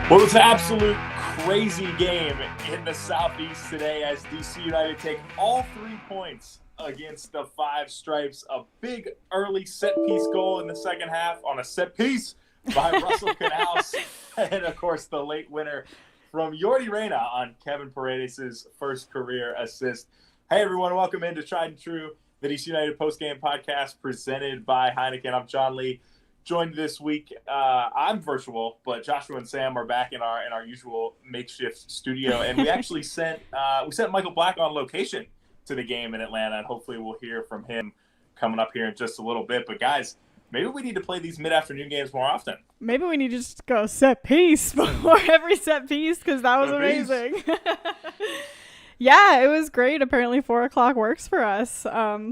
Well, it's an absolute crazy game in the Southeast today as DC United take all 3 points against the Five Stripes. A big early set-piece goal in the second half on a set piece by Russell Canals. And, of course, the late winner from Yordi Reyna on Kevin Paredes' first career assist. Hey, everyone. Welcome into Tried and True, the DC United Postgame podcast presented by Heineken. I'm John Lee. Joined this week, I'm virtual, but Joshua and Sam are back in our usual makeshift studio, and we actually sent Michael Black on location to the game in Atlanta, and hopefully we'll hear from him coming up here in just a little bit. But guys, maybe we need to play these mid-afternoon games more often. Maybe we need to just go set piece before every set piece, because that was amazing. Yeah, it was great. Apparently 4 o'clock works for us.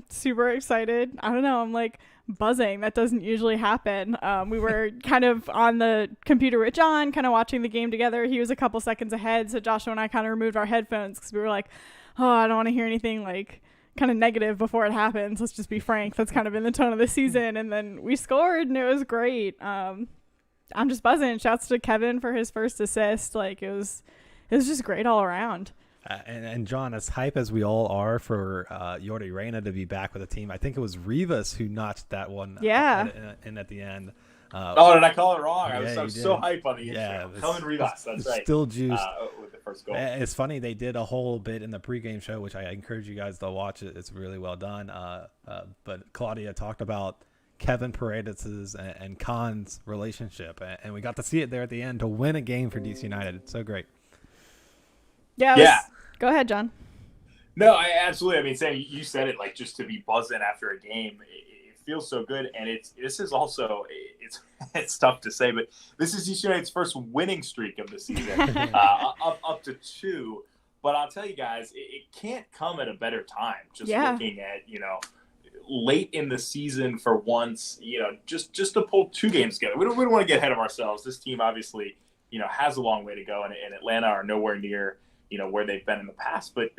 Super excited. I don't know. I'm like buzzing. That doesn't usually happen. We were kind of on the computer with John, kind of watching the game together. He was a couple seconds ahead, so Joshua and I kind of removed our headphones because we were like, oh, I don't want to hear anything like kind of negative before it happens. Let's just be frank. That's kind of been the tone of the season. And then we scored, and it was great. I'm just buzzing. Shouts to Kevin for his first assist. Like it was just great all around. And John, as hype as we all are for Yordi Reyna to be back with the team, I think it was Rivas who notched that one in at the end. Did I call it wrong? I was so hype on the intro. Helen Rivas, that's right. Still juiced. With the first goal. It's funny, they did a whole bit in the pregame show, which I encourage you guys to watch it. It's really well done. But Claudia talked about Kevin Paredes' and Khan's relationship, and we got to see it there at the end to win a game for DC United. It's so great. Yeah. Go ahead, John. No, absolutely. I mean, Sam, you said it, like, just to be buzzing after a game, it feels so good. And it's tough to say, but this is DC United's first winning streak of the season, up to 2. But I'll tell you guys, it can't come at a better time. Looking at, late in the season for once, just to pull 2 games together. We don't want to get ahead of ourselves. This team obviously, has a long way to go, and Atlanta are nowhere near where they've been in the past. But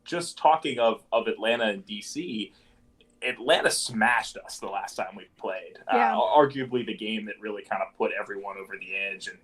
just talking of Atlanta and DC, Atlanta smashed us the last time we played. Yeah. Arguably the game that really kind of put everyone over the edge and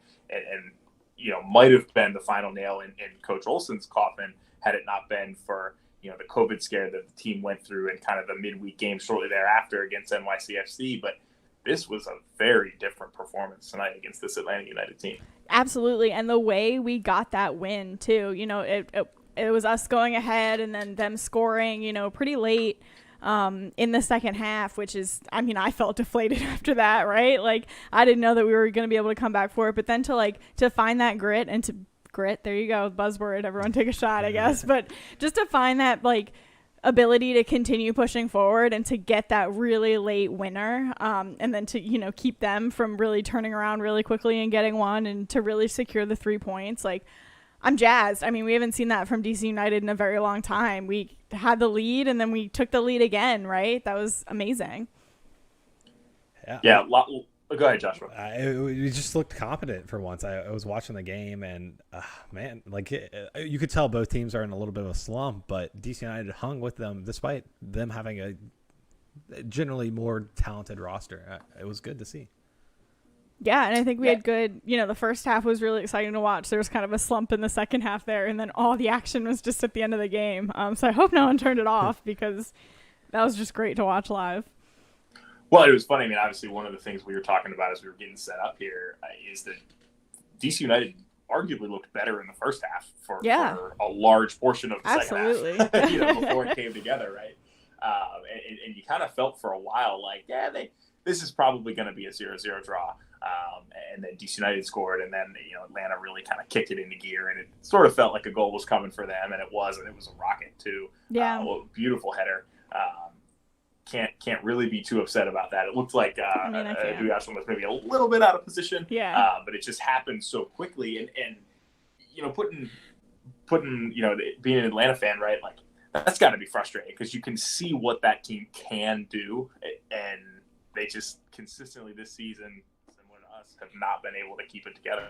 might have been the final nail in Coach Olsen's coffin had it not been for, the COVID scare that the team went through in kind of the midweek game shortly thereafter against NYCFC. But this was a very different performance tonight against this Atlanta United team. Absolutely. And the way we got that win, too, it was us going ahead and then them scoring, pretty late in the second half, which is, I felt deflated after that, right? Like, I didn't know that we were going to be able to come back for it. But then to find that grit and to grit, there you go, buzzword, everyone take a shot, I guess. But just to find that, like, ability to continue pushing forward and to get that really late winner, and then to keep them from really turning around really quickly and getting one, and to really secure the 3 points. Like, I'm jazzed. We haven't seen that from DC United in a very long time. We had the lead and then we took the lead again, right? That was amazing. Yeah. Go ahead, Joshua. We just looked confident for once. I was watching the game, and man, like you could tell both teams are in a little bit of a slump, but DC United hung with them despite them having a generally more talented roster. It was good to see. Yeah, and I think we had good, the first half was really exciting to watch. There was kind of a slump in the second half there, and then all the action was just at the end of the game. So I hope no one turned it off, because that was just great to watch live. Well, it was funny. Obviously, one of the things we were talking about as we were getting set up here is that DC United arguably looked better in the first half for a large portion of the second half, before it came together, right? And you kind of felt for a while like, this is probably going to be a 0-0 draw. And then DC United scored, and then Atlanta really kind of kicked it into gear, and it sort of felt like a goal was coming for them, and it was a rocket too. Yeah, beautiful header. Can't really be too upset about that. It looked like Duyashman was maybe a little bit out of position, but it just happened so quickly, and putting being an Atlanta fan, right? Like, that's got to be frustrating, because you can see what that team can do, and they just consistently this season, similar to us, have not been able to keep it together.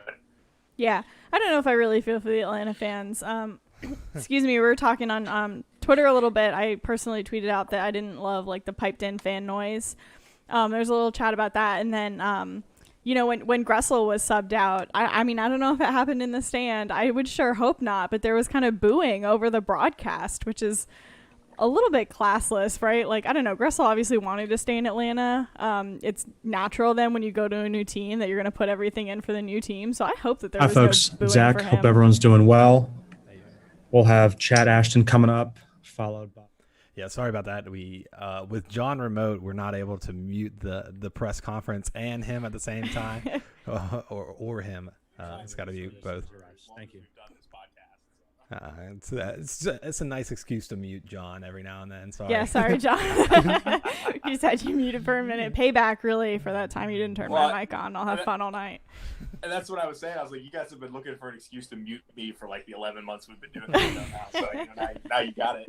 Yeah, I don't know if I really feel for the Atlanta fans. Excuse me, we were talking on Twitter a little bit. I personally tweeted out that I didn't love, like, the piped in fan noise. There's a little chat about that, and then when Gressel was subbed out, I mean, I don't know if it happened in the stand. I would sure hope not, but there was kind of booing over the broadcast, which is a little bit classless, right? Like, I don't know. Gressel obviously wanted to stay in Atlanta. It's natural then when you go to a new team that you're going to put everything in for the new team. So I hope that there was folks, no booing Zach, for him. hope everyone's doing well. We'll have Chad Ashton coming up, followed by... Yeah, sorry about that. We with John remote, we're not able to mute the press conference and him at the same time, or him. It's got to be both. Thank you. It's a nice excuse to mute John every now and then. Sorry. Yeah, sorry, John. You just had you muted for a minute. Payback, really, for that time you didn't turn my mic on. I'll have fun all night. And that's what I was saying. I was like, you guys have been looking for an excuse to mute me for like the 11 months we've been doing this now. So now you got it.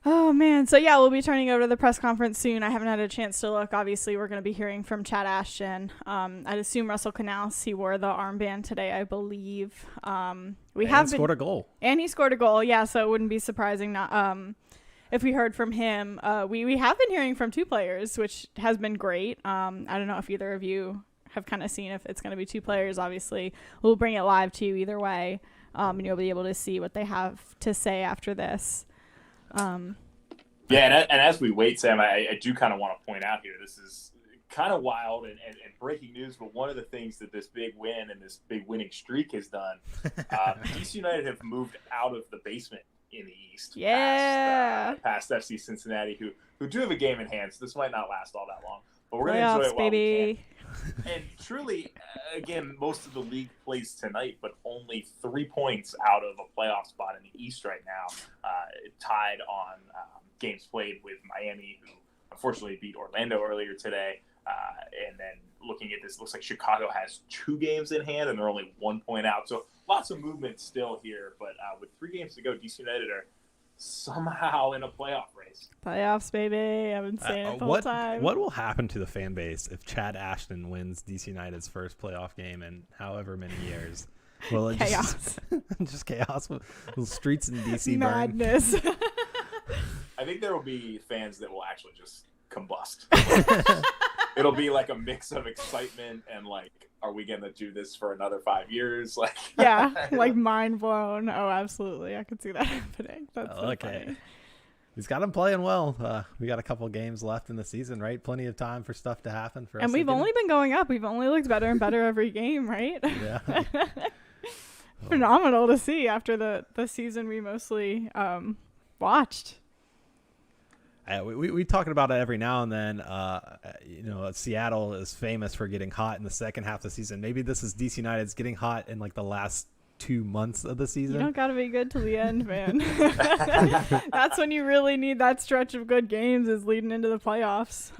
Oh, man. So, yeah, we'll be turning over to the press conference soon. I haven't had a chance to look. Obviously, we're going to be hearing from Chad Ashton. I'd assume Russell Canals. He wore the armband today, I believe. He scored a goal. And he scored a goal, yeah, so it wouldn't be surprising not if we heard from him. We have been hearing from two players, which has been great. I don't know if either of you have kind of seen if it's going to be two players. Obviously, we'll bring it live to you either way, and you'll be able to see what they have to say after this. Yeah, and as we wait, Sam, I do kind of want to point out here, this is kind of wild and breaking news, but one of the things that this big win and this big winning streak has done, DC United have moved out of the basement in the East. Yeah. Past FC Cincinnati, who do have a game in hand, so this might not last all that long. But we're going to enjoy it while we can. And truly, again, most of the league plays tonight, but only 3 points out of a playoff spot in the East right now, tied on games played with Miami, who unfortunately beat Orlando earlier today. And then looking at this, looks like Chicago has 2 games in hand, and they're only 1 point out. So lots of movement still here. But with 3 games to go, DC United are somehow in a playoff race. Playoffs, baby. I've been saying it the whole time. What will happen to the fan base if Chad Ashton wins DC United's first playoff game in however many years? Well, it chaos. Just chaos. The streets in DC Madness. burn. I think there will be fans that will actually just combust. It'll be like a mix of excitement and like, are we going to do this for another 5 years? Like, yeah, like mind blown. Oh, absolutely. I could see that happening. That's so funny. He's got him playing well. We got a couple games left in the season, right? Plenty of time for stuff to happen for us. And we've only been going up. We've only looked better and better every game, right? Yeah. Phenomenal to see after the season we mostly watched. We talking about it every now and then. Seattle is famous for getting hot in the second half of the season. Maybe this is DC United's getting hot in like the last 2 months of the season. You don't got to be good till the end, man. That's when you really need that stretch of good games is leading into the playoffs.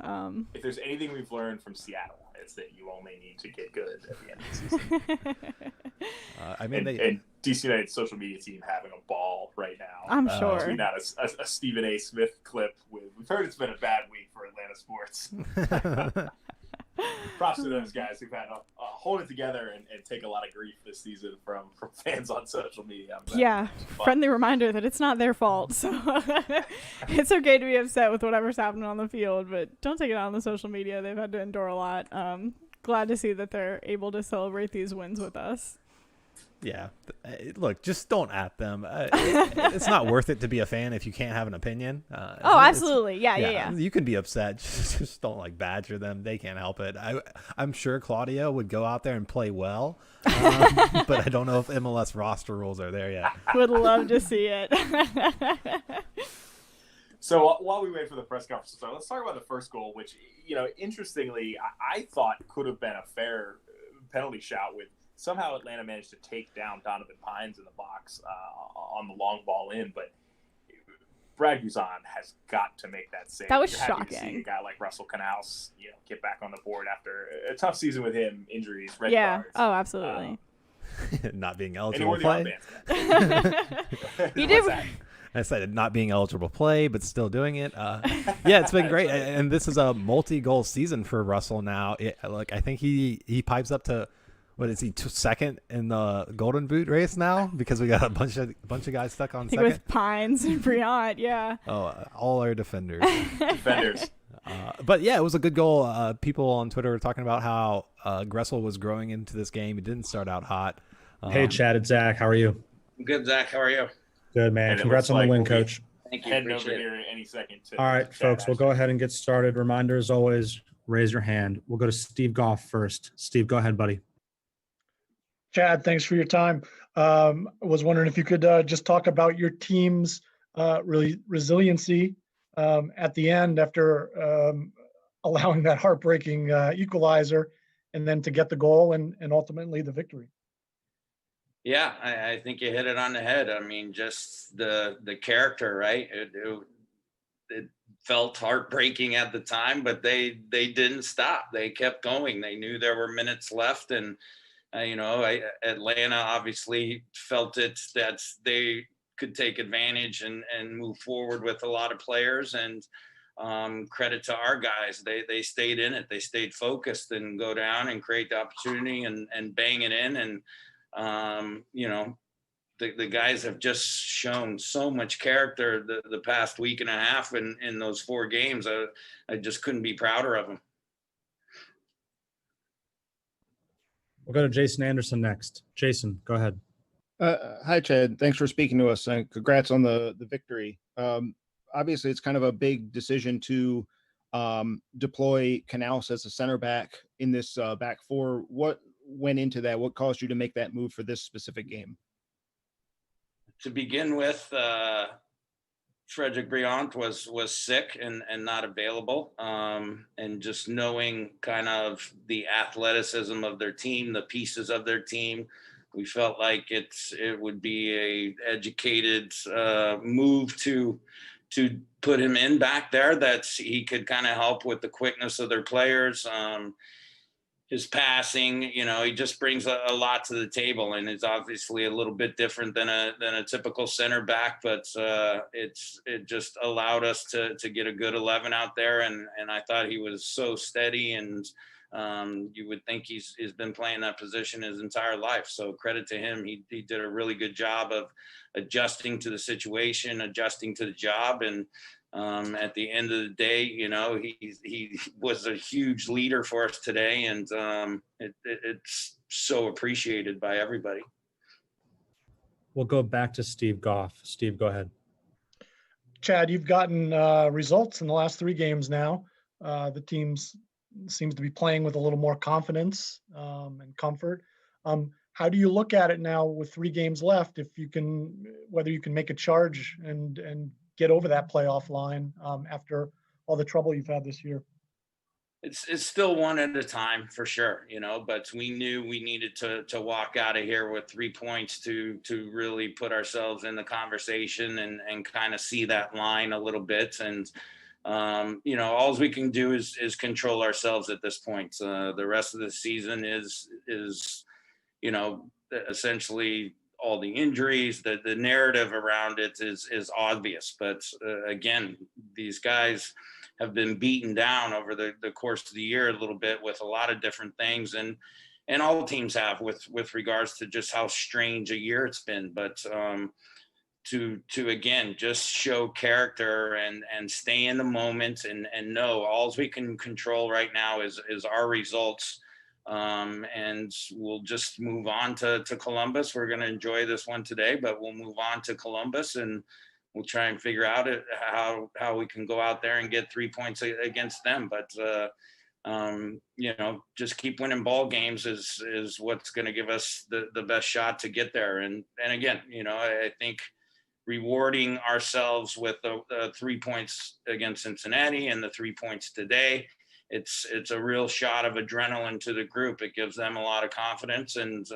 If there's anything we've learned from Seattle, it's that you only need to get good at the end of the season. And DC United's social media team having a ball right now. I'm sure. Tweeting out a Stephen A. Smith clip. We've heard it's been a bad week for Atlanta sports. Props to those guys who've had to hold it together and take a lot of grief this season from fans on social media. Yeah, friendly reminder that it's not their fault. So it's okay to be upset with whatever's happening on the field, but don't take it out on the social media. They've had to endure a lot. Glad to see that they're able to celebrate these wins with us. Yeah. Look, just don't at them. It's not worth it to be a fan if you can't have an opinion. Absolutely. Yeah. You can be upset. Just don't like badger them. They can't help it. I'm sure Claudio would go out there and play well, but I don't know if MLS roster rules are there yet. Would love to see it. So while we wait for the press conference to start, let's talk about the first goal, which, interestingly, I thought could have been a fair penalty shot with somehow Atlanta managed to take down Donovan Pines in the box on the long ball in, but Brad Guzan has got to make that save. That was You're happy to shocking. see a guy like Russell Canals, get back on the board after a tough season with him, injuries, red cards. Oh, absolutely. Not being eligible to play. He did. I said not being eligible to play, but still doing it. Yeah, it's been great, and this is a multi-goal season for Russell now. I think he pipes up to. What is he, second in the Golden Boot race now? Because we got a bunch of guys stuck on second. With Pines and Briant, yeah. Oh, all our defenders. But yeah, it was a good goal. People on Twitter were talking about how Gressel was growing into this game. He didn't start out hot. Hey, Chad, it's Zach. How are you? Good, Zach. How are you? Good, man. And Congrats on the win, Coach. Thank you. Heading over Appreciate it. here any second. All right, folks, we'll go ahead and get started. Reminder, as always, raise your hand. We'll go to Steve Goff first. Steve, go ahead, buddy. Chad, thanks for your time. I was wondering if you could just talk about your team's really resiliency at the end after allowing that heartbreaking equalizer, and then to get the goal and ultimately the victory. Yeah, I think you hit it on the head. I mean, just the character, right? It felt heartbreaking at the time, but they didn't stop. They kept going. They knew there were minutes left, and Atlanta obviously felt it that they could take advantage and move forward with a lot of players. And credit to our guys, they stayed in it. They stayed focused and go down and create the opportunity and bang it in. And the guys have just shown so much character the past week and a half in those 4 games. I just couldn't be prouder of them. We'll go to Jason Anderson next. Jason, go ahead. Hi, Chad. Thanks for speaking to us, and congrats on the victory. Obviously, it's kind of a big decision to deploy Canals as a center back in this back four. What went into that? What caused you to make that move for this specific game? To begin with, Frederick Briant was sick and not available. And just knowing kind of the athleticism of their team, the pieces of their team, we felt like it would be a educated move to put him in back there, that he could kind of help with the quickness of their players. His passing, he just brings a lot to the table, and it's obviously a little bit different than a typical center back, but it just allowed us to get a good 11 out there. And I thought he was so steady, and you would think he's been playing that position his entire life. So credit to him. He did a really good job of adjusting to the situation, adjusting to the job. And at the end of the day, he was a huge leader for us today, and it's so appreciated by everybody. We'll go back to Steve Goff. Steve, go ahead. Chad, you've gotten results in the last 3 games now. The team seems to be playing with a little more confidence and comfort. How do you look at it now with 3 games left? Whether you can make a charge and get over that playoff line after all the trouble you've had this year? It's still one at a time for sure, but we knew we needed to walk out of here with 3 points to really put ourselves in the conversation and kind of see that line a little bit. And, all we can do is control ourselves at this point. The rest of the season is essentially all the injuries, the narrative around it is obvious. But again, these guys have been beaten down over the course of the year a little bit with a lot of different things, and all teams have with regards to just how strange a year it's been. But to again just show character and stay in the moment and know all we can control right now is our results. And we'll just move on to Columbus. We're going to enjoy this one today, but we'll move on to Columbus, and we'll try and figure out how we can go out there and get 3 points against them. But, just keep winning ball games is what's going to give us the best shot to get there. And again, I think rewarding ourselves with the 3 points against Cincinnati and the 3 points today, it's a real shot of adrenaline to the group. It gives them a lot of confidence and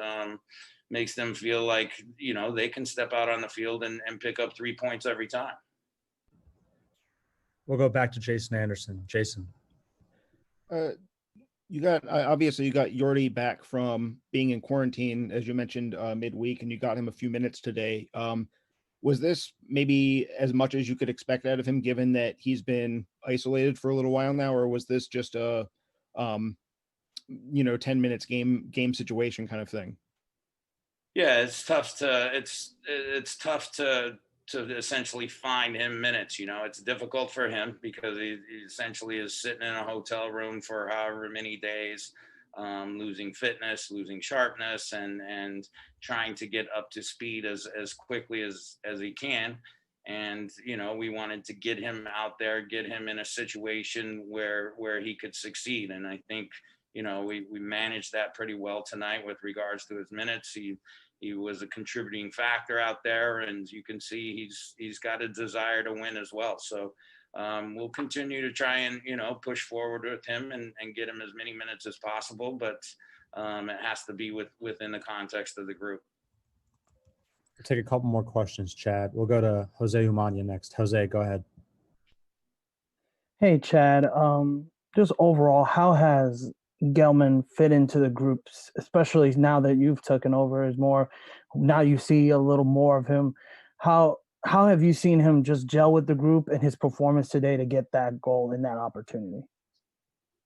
makes them feel like, they can step out on the field and pick up 3 points every time. We'll go back to Jason Anderson. Jason. You got Yordi back from being in quarantine, as you mentioned, midweek, and you got him a few minutes today. Was this maybe as much as you could expect out of him, given that he's been isolated for a little while now, or was this just a 10 minutes game situation kind of thing? Yeah, it's tough to to essentially find him minutes. It's difficult for him because he essentially is sitting in a hotel room for however many days, losing fitness, losing sharpness, and trying to get up to speed as quickly as he can. And, we wanted to get him out there, get him in a situation where he could succeed. And I think, we managed that pretty well tonight with regards to his minutes. He was a contributing factor out there, and you can see he's got a desire to win as well. So we'll continue to try and, push forward with him and get him as many minutes as possible. But it has to be within the context of the group. We'll take a couple more questions, Chad. We'll go to Jose Umana next. Jose, go ahead. Hey, Chad. Just overall, how has Gelman fit into the groups, especially now that you've taken over? Now you see a little more of him. How have you seen him just gel with the group and his performance today to get that goal and that opportunity?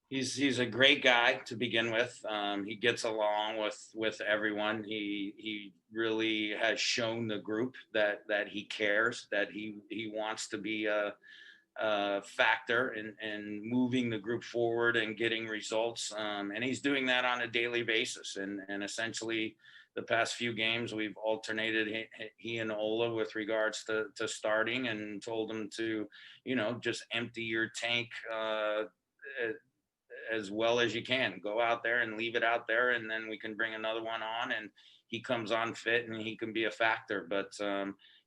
He's a great guy to begin with. He gets along with everyone. He really has shown the group that he cares, that he wants to be a factor in moving the group forward and getting results. And he's doing that on a daily basis. And essentially the past few games, we've alternated he and Ola with regards to starting, and told him to, just empty your tank as well as you can. Go out there and leave it out there, and then we can bring another one on, and he comes on fit and he can be a factor. But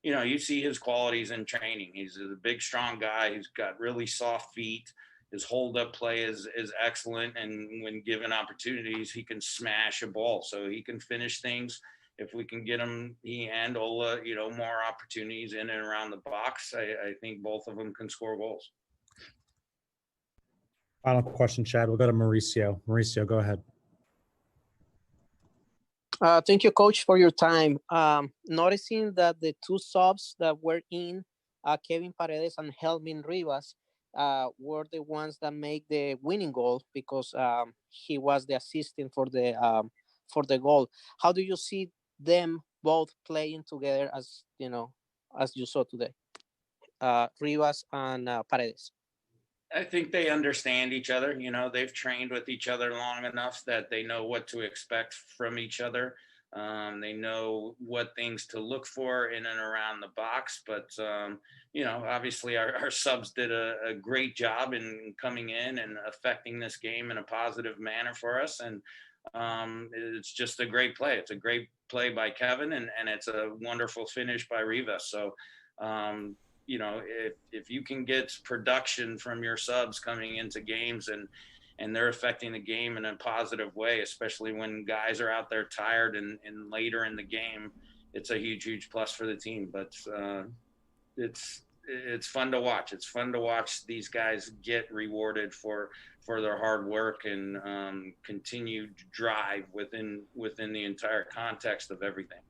you see his qualities in training. He's a big, strong guy. He's got really soft feet. His hold-up play is excellent, and when given opportunities, he can smash a ball. So he can finish things. If we can get him, he and Ola, more opportunities in and around the box, I think both of them can score goals. Final question, Chad. We'll go to Mauricio. Mauricio, go ahead. Thank you, Coach, for your time. Noticing that the two subs that were in, Kevin Paredes and Helmin Rivas, were the ones that make the winning goal, because he was the assistant for the goal. How do you see them both playing together, as you saw today, Rivas and Paredes? I think they understand each other. They've trained with each other long enough that they know what to expect from each other. They know what things to look for in and around the box. But, obviously our subs did a great job in coming in and affecting this game in a positive manner for us. And it's just a great play. It's a great play by Kevin, and it's a wonderful finish by Rivas. So, if you can get production from your subs coming into games and they're affecting the game in a positive way, especially when guys are out there tired and later in the game, it's a huge plus for the team. But it's fun to watch. It's fun to watch these guys get rewarded for their hard work and continued drive within the entire context of everything.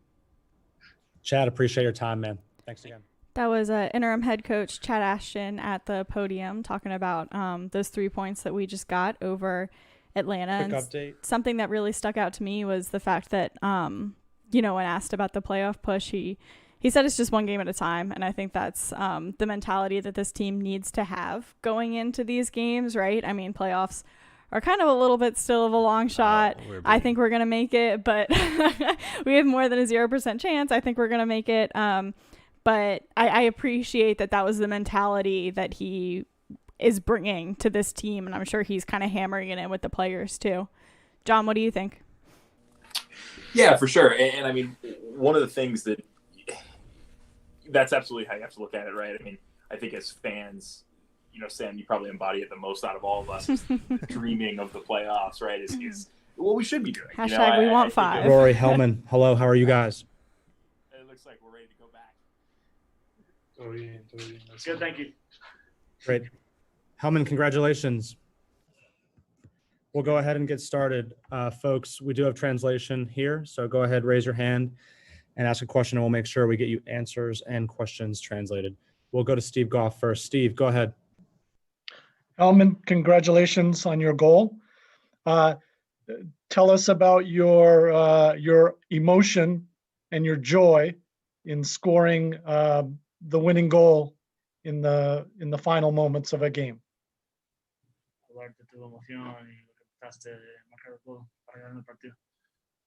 Chad, appreciate your time, man. Thanks again. That was interim head coach Chad Ashton at the podium talking about those 3 points that we just got over Atlanta. Quick update. Something that really stuck out to me was the fact that, when asked about the playoff push, he said it's just one game at a time. And I think that's the mentality that this team needs to have going into these games, right? I mean, playoffs are kind of a little bit still of a long shot. I think we're going to make it, but we have more than a 0% chance. I think we're going to make it. But I appreciate that was the mentality that he is bringing to this team, and I'm sure he's kind of hammering it in with the players too. John, what do you think? Yeah, for sure. And I mean, one of the things that's absolutely how you have to look at it, right? I mean, I think as fans, Sam, you probably embody it the most out of all of us, is dreaming of the playoffs, right? Is what we should be doing. Hashtag we want 5. Rory, Hellman, hello, how are you guys? It looks like we're ready to go back. Good, thank you. Great. Hellman, congratulations. We'll go ahead and get started. Folks, we do have translation here, so go ahead, raise your hand and ask a question, and we'll make sure we get you answers and questions translated. We'll go to Steve Goff first. Steve, go ahead. Hellman, congratulations on your goal. Tell us about your emotion and your joy in scoring the winning goal in the final moments of a game? Hablar de tu emoción y lo que trataste de marcar el gol para ganar el partido.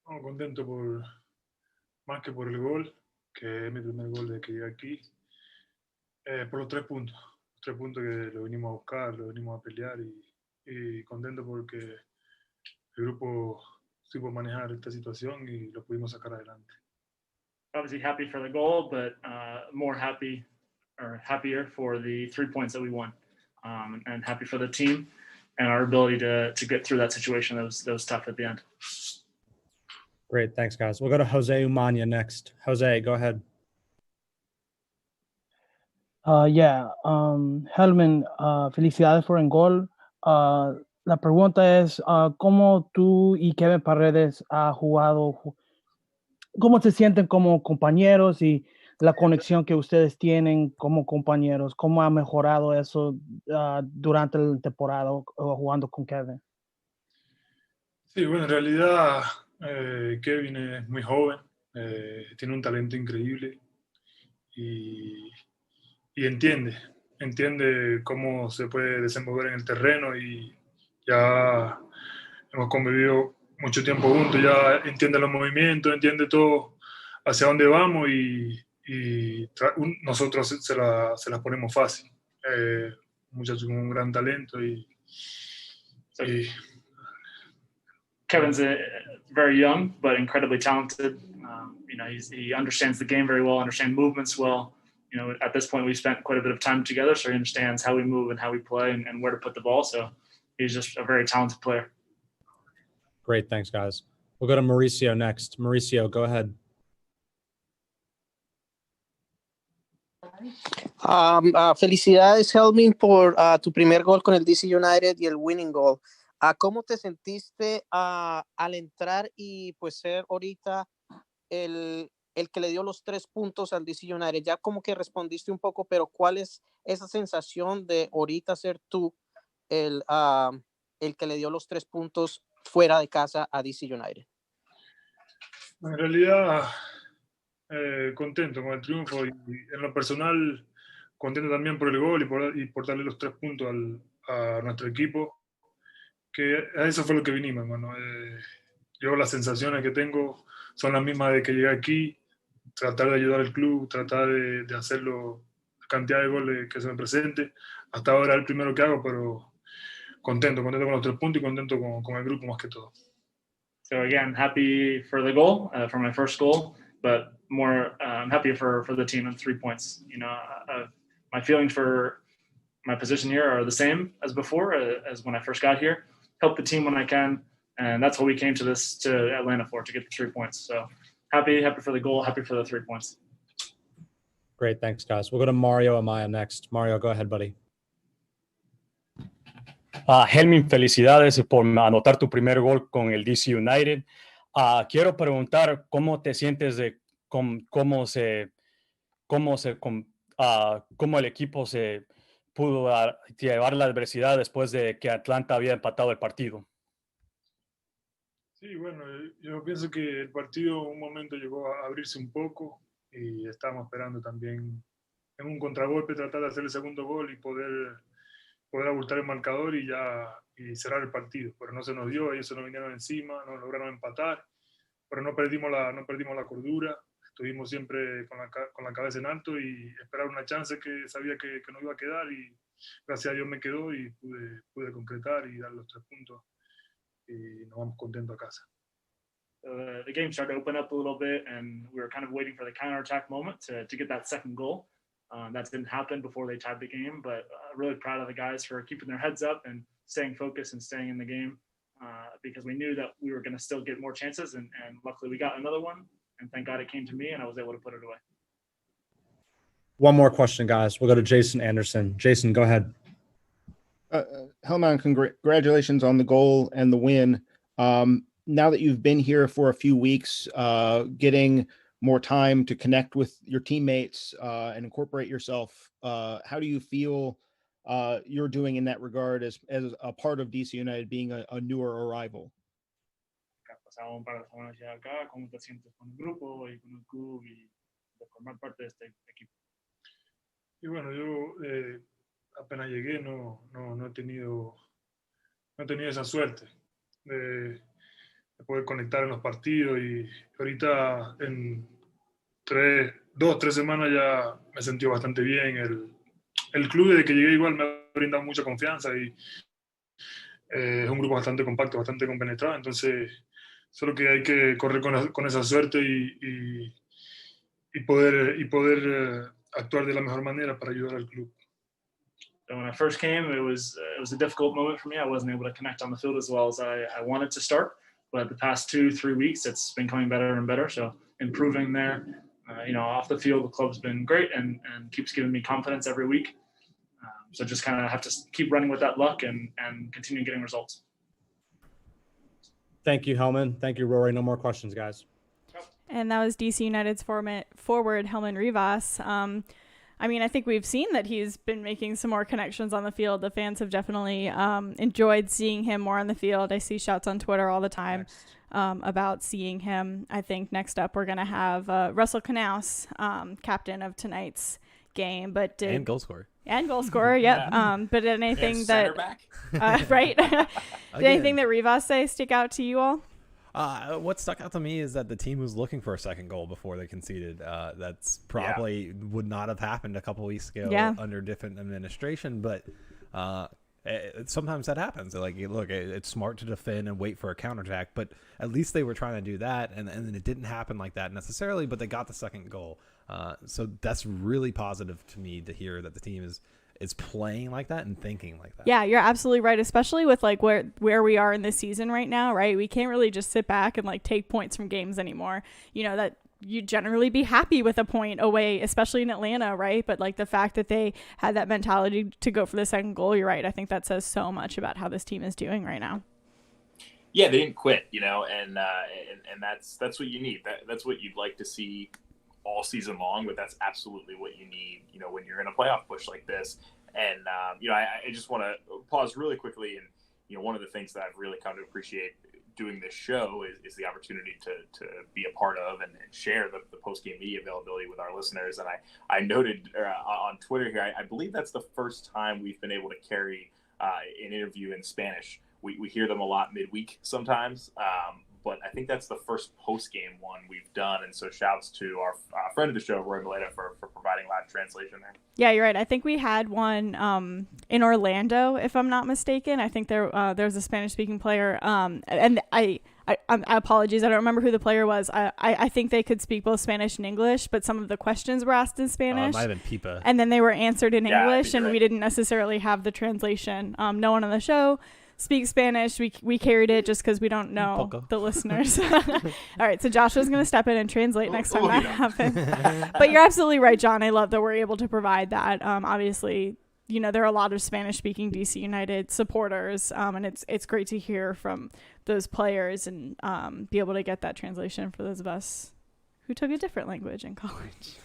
No, contento por más que por el gol, que es mi primer gol desde que llegué aquí, por los 3 puntos. Los 3 puntos que lo venimos a buscar, lo venimos a pelear y contento porque el grupo supo manejar esta situación y lo pudimos sacar adelante. Obviously happy for the goal, but more happy or happier for the 3 points that we won, and happy for the team and our ability to get through that situation that was tough at the end. Great. Thanks, guys. We'll go to Jose Umana next. Jose, go ahead. Helman, felicidades por el gol. La pregunta es, ¿cómo tú y Kevin Paredes ha jugado? ¿Cómo se sienten como compañeros y la conexión que ustedes tienen como compañeros? ¿Cómo ha mejorado eso durante la temporada jugando con Kevin? Sí, bueno, en realidad Kevin es muy joven, tiene un talento increíble y entiende cómo se puede desenvolver en el terreno y ya hemos convivido mucho tiempo juntos, ya entiende los movimientos, entiende todo hacia dónde vamos y nosotros se las ponemos fácil. Un muchacho con un gran talento y Kevin's very young, but incredibly talented. He understands the game very well, understands movements well. At this point, we spent quite a bit of time together, so he understands how we move and how we play and where to put the ball. So he's just a very talented player. Great. Thanks, guys. We'll go to Mauricio next. Mauricio, go ahead. Felicidades, Helmin, por tu primer gol con el DC United y el winning goal. ¿Cómo te sentiste al entrar y pues ser ahorita el que le dio los 3 puntos al DC United? Ya como que respondiste un poco, pero ¿cuál es esa sensación de ahorita ser tú el que le dio los 3 puntos fuera de casa a DC United? En realidad, contento con el triunfo y en lo personal, contento también por el gol y por darle los 3 puntos a nuestro equipo, que a eso fue lo que vinimos, hermano. Yo las sensaciones que tengo son las mismas de que llegué aquí, tratar de ayudar al club, tratar de hacerlo, la cantidad de goles que se me presente. Hasta ahora es el primero que hago, pero contento con los 3 puntos y contento con el grupo más que todo. So again, happy for the goal, for my first goal, but more I'm happy for the team and 3 points. My feelings for my position here are the same as before, as when I first got here. Help the team when I can, and that's what we came to Atlanta for, to get the 3 points. So happy for the goal, happy for the 3 points. Great, thanks, guys. We'll go to Mario Amaya next. Mario, go ahead, buddy. Helmin, felicidades por anotar tu primer gol con el DC United. Quiero preguntar cómo te sientes de cómo el equipo se pudo llevar la adversidad después de que Atlanta había empatado el partido. Sí, bueno, yo pienso que el partido en un momento llegó a abrirse un poco y estábamos esperando también en un contragolpe tratar de hacer el segundo gol y poder abultar el marcador y cerrar el partido, pero no se nos dio, ellos se nos vinieron encima, nos lograron empatar, pero no perdimos la cordura, estuvimos siempre con la cabeza en alto y esperar una chance que sabía que no iba a quedar y gracias a Dios me quedó y pude concretar y dar los 3 puntos y nos vamos contentos a casa. The game started to open up a little bit, and we were kind of waiting for the counterattack moment to get that second goal. That didn't happen before they tied the game, but really proud of the guys for keeping their heads up and staying focused and staying in the game, because we knew that we were going to still get more chances, and luckily we got another one, and thank God it came to me, and I was able to put it away. One more question, guys. We'll go to Jason Anderson. Jason, go ahead. Helman, congratulations on the goal and the win. Now that you've been here for a few weeks, getting more time to connect with your teammates and incorporate yourself, how do you feel you're doing in that regard as a part of DC United being a newer arrival? Pasado un par de semanas ya acá, ¿cómo te sientes con el grupo y con el club y de formar parte de este equipo? Y bueno, yo apenas llegué no he tenido esa suerte de poder conectar en los partidos y ahorita en 2, 3 semanas ya me he sentido bastante bien. El club desde que llegué igual me ha brindado mucha confianza y es un grupo bastante compacto, bastante compenetrado, entonces solo que hay que correr con esa suerte y poder actuar de la mejor manera para ayudar al club. And when I first came, it was a difficult moment for me. I wasn't able to connect on the field as well as I wanted to start. But the past 2-3 weeks, it's been coming better and better. So improving there. Off the field, the club's been great and keeps giving me confidence every week. So just kind of have to keep running with that luck and continue getting results. Thank you, Hellman. Thank you, Rory. No more questions, guys. And that was DC United's forward, Hellman Rivas. I think we've seen that he's been making some more connections on the field. The fans have definitely enjoyed seeing him more on the field. I see shouts on Twitter all the time about seeing him. I think next up we're going to have Russell Knaus, captain of tonight's game. And goal scorer. And goal scorer, yep. But anything that... right? Did anything that Rivas say stick out to you all? What stuck out to me is that the team was looking for a second goal before they conceded. That's probably would not have happened a couple weeks ago under different administration, but sometimes that happens. Like, look, it's smart to defend and wait for a counterattack, but at least they were trying to do that, and it didn't happen like that necessarily, but they got the second goal. So that's really positive to me to hear that the team is playing like that and thinking like that. Yeah, you're absolutely right, especially with like where we are in this season right now, right? We can't really just sit back and like take points from games anymore. That you'd generally be happy with a point away, especially in Atlanta, right? But like the fact that they had that mentality to go for the second goal, you're right. I think that says so much about how this team is doing right now. Yeah, they didn't quit, and that's what you need. That's what you'd like to see all season long, but that's absolutely what you need, when you're in a playoff push like this. And, I just want to pause really quickly. And, one of the things that I've really come to appreciate doing this show is the opportunity to be a part of and share the post-game media availability with our listeners. And I noted on Twitter here, I believe that's the first time we've been able to carry an interview in Spanish. We hear them a lot midweek sometimes, but I think that's the first post-game one we've done. And so shouts to our friend of the show, Roy Mileta, for providing live translation there. Yeah, you're right. I think we had one in Orlando, if I'm not mistaken. I think there's a Spanish-speaking player. And I apologies, I don't remember who the player was. I think they could speak both Spanish and English, but some of the questions were asked in Spanish. Might have been Pipa. And then they were answered in English, and we didn't necessarily have the translation. No one on the show speak Spanish. We carried it just because we don't know the listeners. All right, so Joshua's going to step in and translate next time that happens. But you're absolutely right, John. I love that we're able to provide that. Obviously, there are a lot of Spanish-speaking DC United supporters, and it's great to hear from those players and be able to get that translation for those of us who took a different language in college.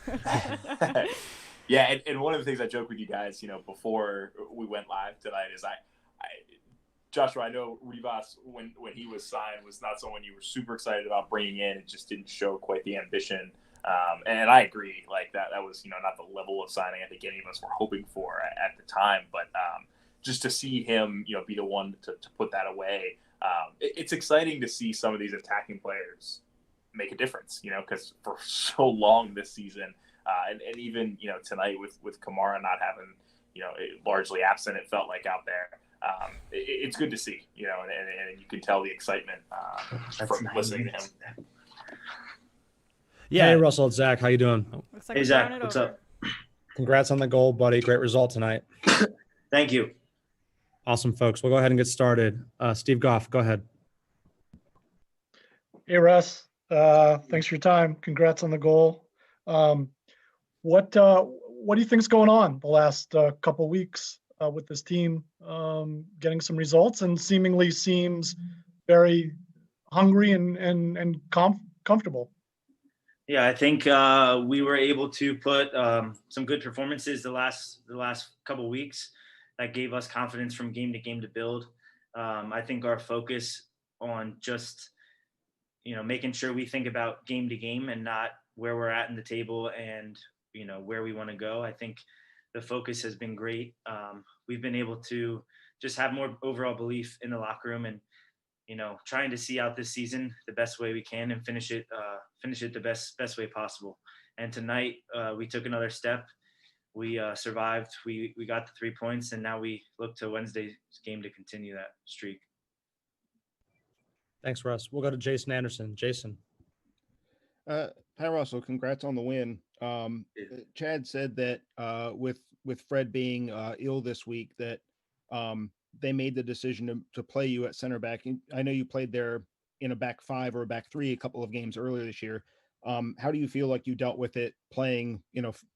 Yeah, and one of the things I joke with you guys, before we went live tonight is Joshua, I know Rivas, when he was signed, was not someone you were super excited about bringing in. It just didn't show quite the ambition. And I agree, like that was, not the level of signing I think any of us were hoping for at the time. But just to see him, be the one to put that away, it's exciting to see some of these attacking players make a difference, because for so long this season, and even, tonight with Kamara not having, largely absent, it felt like out there. It's good to see, and you can tell the excitement from listening to him. Yeah. Hey, Russell, it's Zach. How you doing? Like hey, Zach. What's up? Congrats on the goal, buddy. Great result tonight. Thank you. Awesome, folks. We'll go ahead and get started. Steve Goff, go ahead. Hey, Russ. Thanks for your time. Congrats on the goal. What do you think's going on the last couple weeks with this team getting some results and seemingly seems very hungry and comfortable? Yeah, I think we were able to put some good performances the last couple weeks that gave us confidence from game to game to build. I think our focus on just making sure we think about game to game and not where we're at in the table and where we want to go. I think the focus has been great. We've been able to just have more overall belief in the locker room, and trying to see out this season the best way we can and finish it the best way possible. And tonight we took another step. We survived. We got the 3 points, and now we look to Wednesday's game to continue that streak. Thanks, Russ. We'll go to Jason Anderson. Jason. Hi, Russell. Congrats on the win. Chad said that with Fred being ill this week, that they made the decision to play you at center back. I know you played there in a back five or a back three a couple of games earlier this year. How do you feel like you dealt with it playing,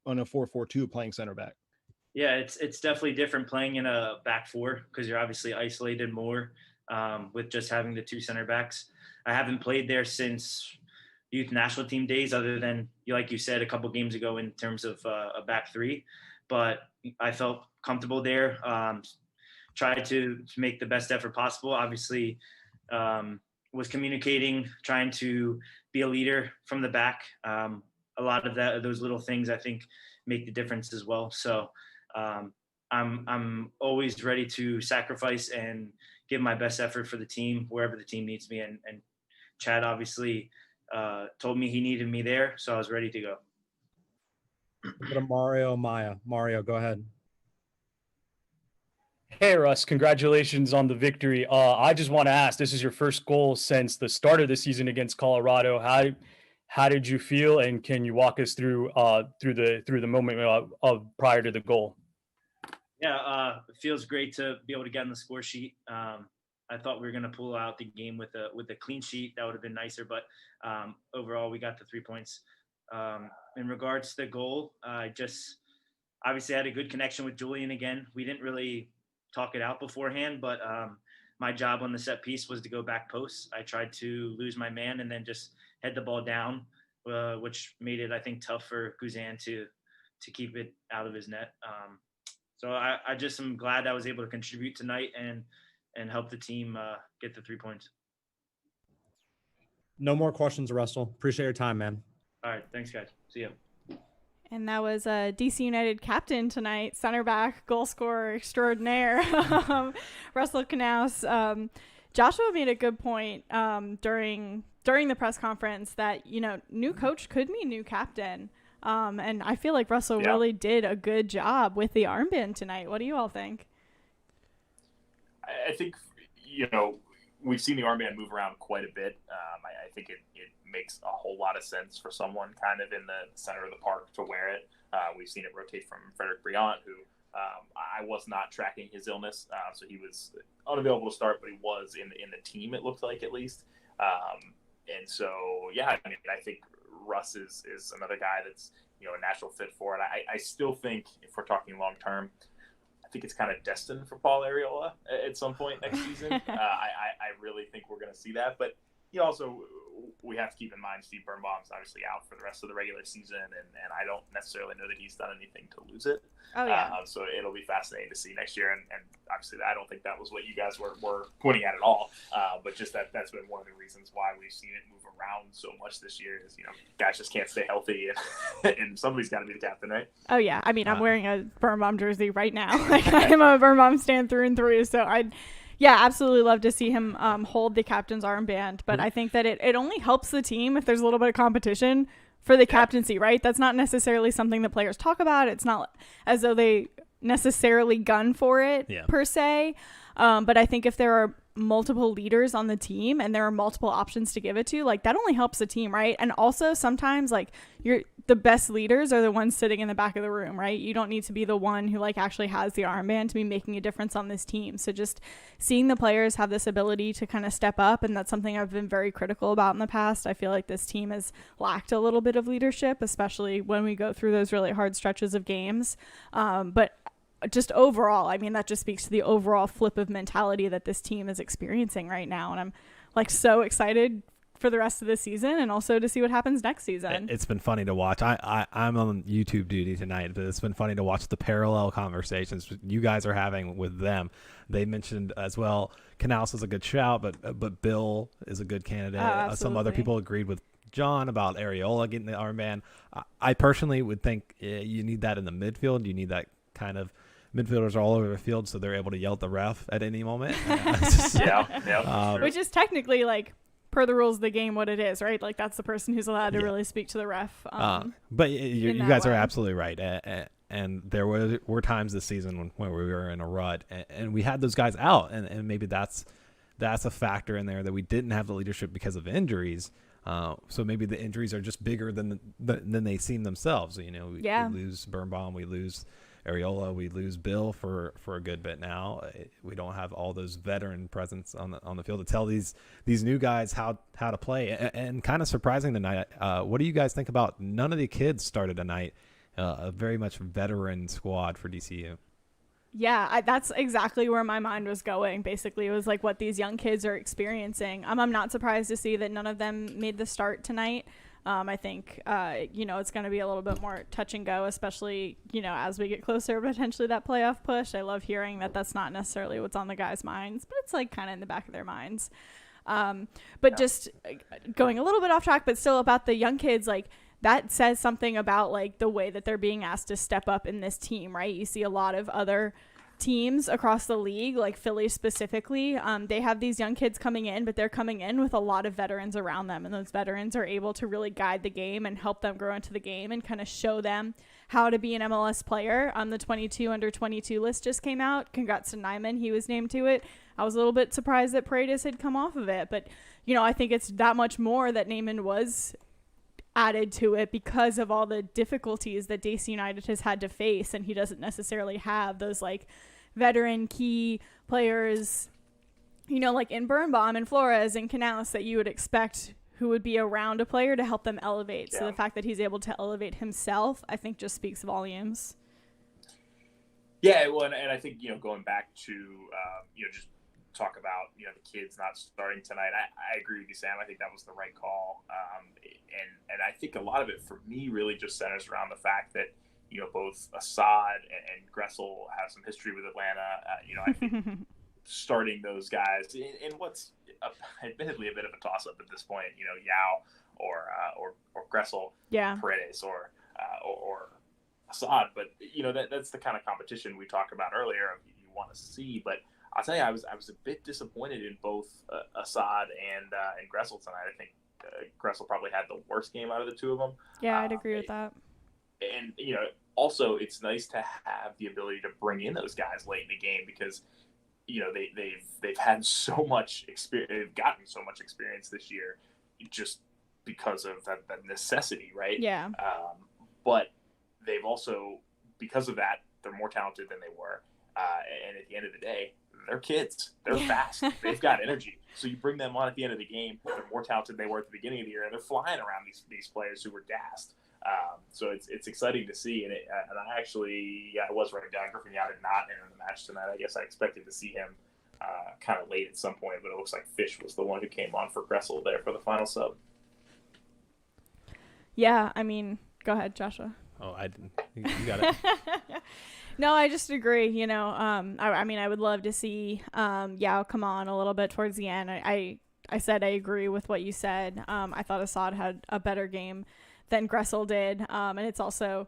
on a 4-4-2 playing center back? Yeah, it's definitely different playing in a back four because you're obviously isolated more with just having the two center backs. I haven't played there since youth national team days, other than, like you said, a couple games ago in terms of a back three. But I felt comfortable there. Tried to make the best effort possible. Obviously, was communicating, trying to be a leader from the back. A lot of those little things, I think, make the difference as well. So I'm always ready to sacrifice and give my best effort for the team wherever the team needs me. And Chad obviously told me he needed me there, so I was ready to go. Go to Mario Amaya. Mario, go ahead. Hey, Russ, congratulations on the victory. I just want to ask, this is your first goal since the start of the season against Colorado. How did you feel, and can you walk us through the moment of prior to the goal? Yeah, it feels great to be able to get on the score sheet. I thought we were going to pull out the game with a clean sheet. That would have been nicer, but overall we got the 3 points. In regards to the goal, I just obviously had a good connection with Julian again. We didn't really talk it out beforehand, but my job on the set piece was to go back post. I tried to lose my man and then just head the ball down, which made it, I think, tough for Guzan to keep it out of his net. So I just am glad I was able to contribute tonight and help the team get the 3 points. No more questions, Russell. Appreciate your time, man. All right. Thanks, guys. See ya. And that was a DC United captain tonight, center back, goal scorer extraordinaire, Russell Knaus. Joshua made a good point during the press conference that, new coach could mean new captain. And I feel like Russell really did a good job with the armband tonight. What do you all think? I think, we've seen the armband move around quite a bit. I think it makes a whole lot of sense for someone kind of in the center of the park to wear it. We've seen it rotate from Frederick Briant, who I was not tracking his illness, so he was unavailable to start, but he was in the team, it looked like, at least. And so, I think Russ is another guy that's, a natural fit for it. I still think, if we're talking long term, I think it's kind of destined for Paul Arriola at some point next season. I really think we're going to see that. But we have to keep in mind Steve Birnbaum's obviously out for the rest of the regular season, and I don't necessarily know that he's done anything to lose it. Oh, yeah. So it'll be fascinating to see next year. And obviously, I don't think that was what you guys were pointing at all. But just that's been one of the reasons why we've seen it move around so much this year is, guys just can't stay healthy, and somebody's got to be the captain, right? Oh, yeah. I mean, I'm wearing a Birnbaum jersey right now. Like, I'm a Birnbaum stan through and through. So absolutely love to see him hold the captain's armband. But I think that it only helps the team if there's a little bit of competition for the captaincy, right? That's not necessarily something that players talk about. It's not as though they necessarily gun for it per se. But I think if there are multiple leaders on the team and there are multiple options to give it to, like, that only helps the team, right? And also sometimes, like, the best leaders are the ones sitting in the back of the room, right? You don't need to be the one who, like, actually has the armband to be making a difference on this team. So just seeing the players have this ability to kind of step up, and that's something I've been very critical about in the past. I feel like this team has lacked a little bit of leadership, especially when we go through those really hard stretches of games. But just overall, I mean, that just speaks to the overall flip of mentality that this team is experiencing right now. And I'm, like, so excited for the rest of the season and also to see what happens next season. It's been funny to watch. I'm on YouTube duty tonight, but it's been funny to watch the parallel conversations you guys are having with them. They mentioned as well, Knaus is a good shout, but Bill is a good candidate. Some other people agreed with John about Arriola getting the armband. I personally would think you need that in the midfield. You need that kind of midfielders are all over the field, so they're able to yell at the ref at any moment. Which is technically like per the rules of the game what it is, right? Like that's the person who's allowed to really speak to the ref. But you guys are absolutely right. And there were times this season when we were in a rut, and we had those guys out, and maybe that's a factor in there that we didn't have the leadership because of injuries. So maybe the injuries are just bigger than they seem themselves. We lose Birnbaum, we lose Areola, we lose Bill for a good bit now. We don't have all those veteran presence on the field to tell these new guys how to play. And kind of surprising tonight. What do you guys think about none of the kids started tonight? A very much veteran squad for DCU. Yeah, that's exactly where my mind was going. Basically, it was like what these young kids are experiencing. I'm not surprised to see that none of them made the start tonight. I think, it's going to be a little bit more touch and go, especially, as we get closer to potentially that playoff push. I love hearing that that's not necessarily what's on the guys' minds, but it's like kind of in the back of their minds. Just going a little bit off track, but still about the young kids, like that says something about like the way that they're being asked to step up in this team, right? You see a lot of other teams across the league, like Philly specifically, they have these young kids coming in, but they're coming in with a lot of veterans around them, and those veterans are able to really guide the game and help them grow into the game and kind of show them how to be an MLS player. The 22 under 22 list just came out. Congrats to Nyman, he was named to it. I was a little bit surprised that Paredes had come off of it, but I think it's that much more that Naaman was added to it because of all the difficulties that DC United has had to face, and he doesn't necessarily have those like veteran key players, like in Birnbaum and Flores and Canales that you would expect who would be around a player to help them elevate. So the fact that he's able to elevate himself, I think just speaks volumes. Yeah, well, and I think, going back to, just talk about, the kids not starting tonight. I agree with you, Sam. I think that was the right call. And I think a lot of it for me really just centers around the fact that, both Assad and Gressel have some history with Atlanta. I think starting those guys in what's admittedly a bit of a toss-up at this point, Yao or Gressel, Paredes or Assad. But, that's the kind of competition we talked about earlier you want to see. But I'll tell you, I was a bit disappointed in both Assad and Gressel tonight. I think Gressel probably had the worst game out of the two of them. Yeah, I'd agree with that. And, also it's nice to have the ability to bring in those guys late in the game because, they've had so much experience, they've gotten so much experience this year just because of that necessity, right? Yeah. But they've also, because of that, they're more talented than they were. And at the end of the day, they're kids. They're fast. They've got energy. So you bring them on at the end of the game. They're more talented than they were at the beginning of the year, and they're flying around these players who were gassed. So it's exciting to see. And I was writing down Griffin Yao did not enter the match tonight. I guess I expected to see him kind of late at some point, but it looks like Fish was the one who came on for Gressel there for the final sub. Yeah, I mean, go ahead, Joshua. Oh, I didn't. You got it. No, I just agree. I would love to see Yao come on a little bit towards the end. I said I agree with what you said. I thought Assad had a better game than Gressel did. And it's also,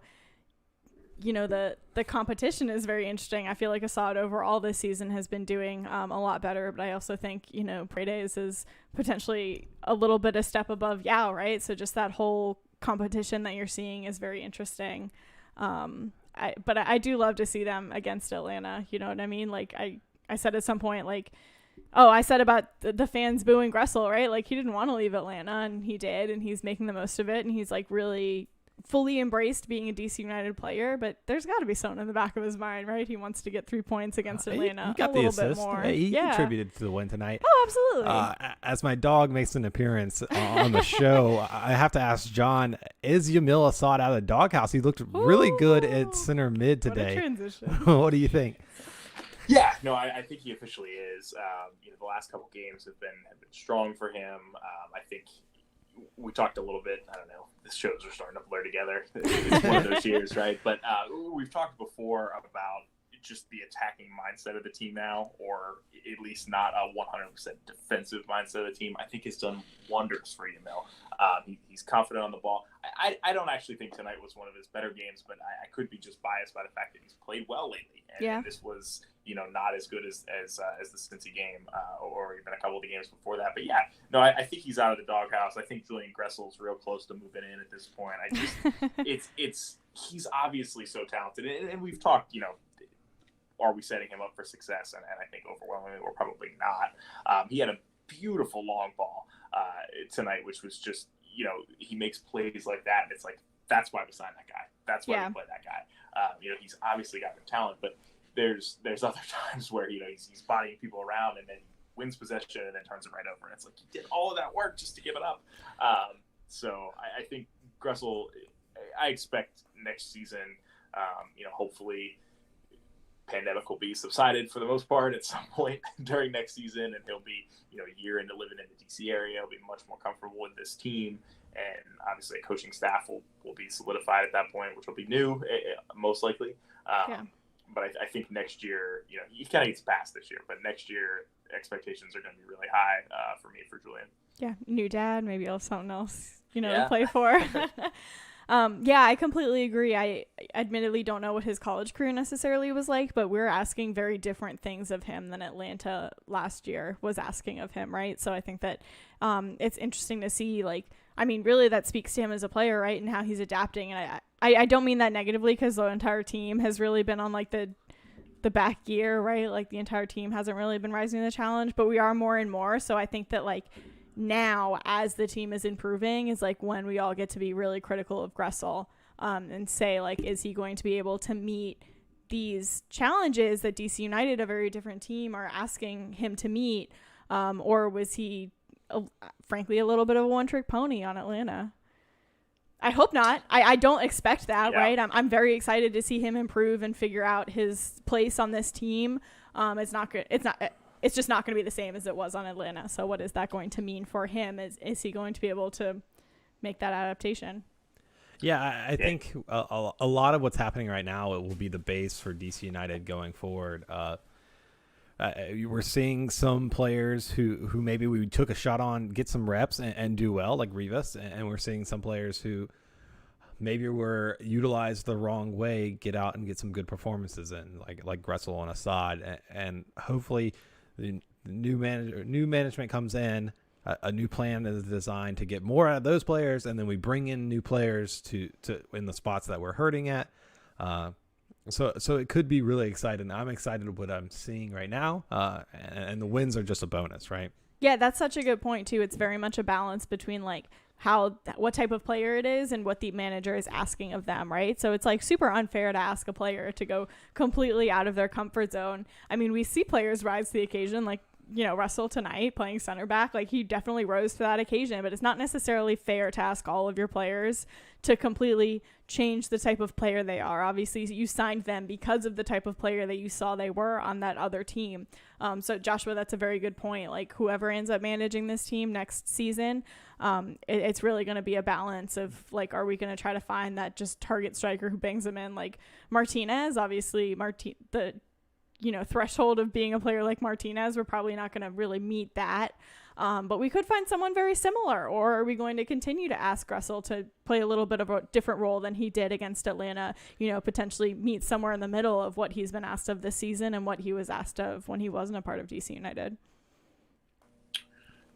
the competition is very interesting. I feel like Assad overall this season has been doing a lot better, but I also think, Paredes is potentially a little bit a step above Yao, right? So just that whole competition that you're seeing is very interesting. But I do love to see them against Atlanta. You know what I mean? Like I said at some point, like, I said about the fans booing Gressel, right? Like he didn't want to leave Atlanta and he did, and he's making the most of it. And he's like really fully embraced being a DC United player, but there's got to be something in the back of his mind, right? He wants to get 3 points against Atlanta. He got a the little assist. bit more. He contributed to the win tonight. Oh, absolutely. As my dog makes an appearance on the show, I have to ask John, is Yamil Assad out of the doghouse? He looked really good at center mid today. What a transition. What do you think? Yeah, no, I think he officially is. The last couple games have been strong for him. I think we talked a little bit. I don't know. The shows are starting to blur together. It's one of those years, right? But we've talked before about just the attacking mindset of the team now, or at least not a 100% defensive mindset of the team. I think has done wonders for Yamil. He's confident on the ball. I don't actually think tonight was one of his better games, but I could be just biased by the fact that he's played well lately. And this was, not as good as the Cincy game or even a couple of the games before that. But yeah, no, I think he's out of the doghouse. I think Julian Gressel's real close to moving in at this point. He's obviously so talented, and we've talked, are we setting him up for success? And I think overwhelmingly we're probably not. He had a beautiful long ball tonight, which was just, he makes plays like that, and it's like, that's why we signed that guy. That's why we play that guy. He's obviously got the talent, but there's other times where, he's bodying people around and then he wins possession and then turns it right over. And it's like, he did all of that work just to give it up. So I think Gressel, I expect next season, hopefully pandemic will be subsided for the most part at some point during next season, and he'll be, a year into living in the DC area. He'll be much more comfortable with this team, and obviously a coaching staff will be solidified at that point, which will be new, most likely. But I think next year, he kind of gets past this year, but next year expectations are going to be really high for me, for Julian. Yeah, new dad, maybe he'll have something else, to play for. I completely agree. I admittedly don't know what his college career necessarily was like, but we're asking very different things of him than Atlanta last year was asking of him, right? So I think that it's interesting to see, really that speaks to him as a player, right, and how he's adapting. And I don't mean that negatively, because the entire team has really been on the back gear, right? The entire team hasn't really been rising to the challenge, but we are more and more. So I think that now, as the team is improving, is when we all get to be really critical of Gressel and say, is he going to be able to meet these challenges that DC United, a very different team, are asking him to meet, or was he, frankly, a little bit of a one-trick pony on Atlanta? I hope not. I don't expect that, right? I'm very excited to see him improve and figure out his place on this team. It's just not going to be the same as it was on Atlanta. So what is that going to mean for him? Is he going to be able to make that adaptation? Yeah, I think a lot of what's happening right now, it will be the base for DC United going forward. We're seeing some players who maybe we took a shot on get some reps and do well, like Rivas, and we're seeing some players who maybe were utilized the wrong way get out and get some good performances in, like Gressel and Assad, and hopefully the new management comes in, a new plan is designed to get more out of those players, and then we bring in new players to in the spots that we're hurting at. So it could be really exciting. I'm excited with what I'm seeing right now, and the wins are just a bonus, right? Yeah, that's such a good point too. It's very much a balance between what type of player it is and what the manager is asking of them, right? So it's super unfair to ask a player to go completely out of their comfort zone. I mean, we see players rise to the occasion, Russell tonight playing center back, he definitely rose to that occasion, but it's not necessarily fair to ask all of your players to completely change the type of player they are. Obviously, you signed them because of the type of player that you saw they were on that other team. So Joshua, that's a very good point. Whoever ends up managing this team next season, it's really going to be a balance of are we going to try to find that just target striker who bangs them in? Martinez, obviously the threshold of being a player like Martinez, we're probably not going to really meet that. But we could find someone very similar, or are we going to continue to ask Gressel to play a little bit of a different role than he did against Atlanta, potentially meet somewhere in the middle of what he's been asked of this season and what he was asked of when he wasn't a part of DC United?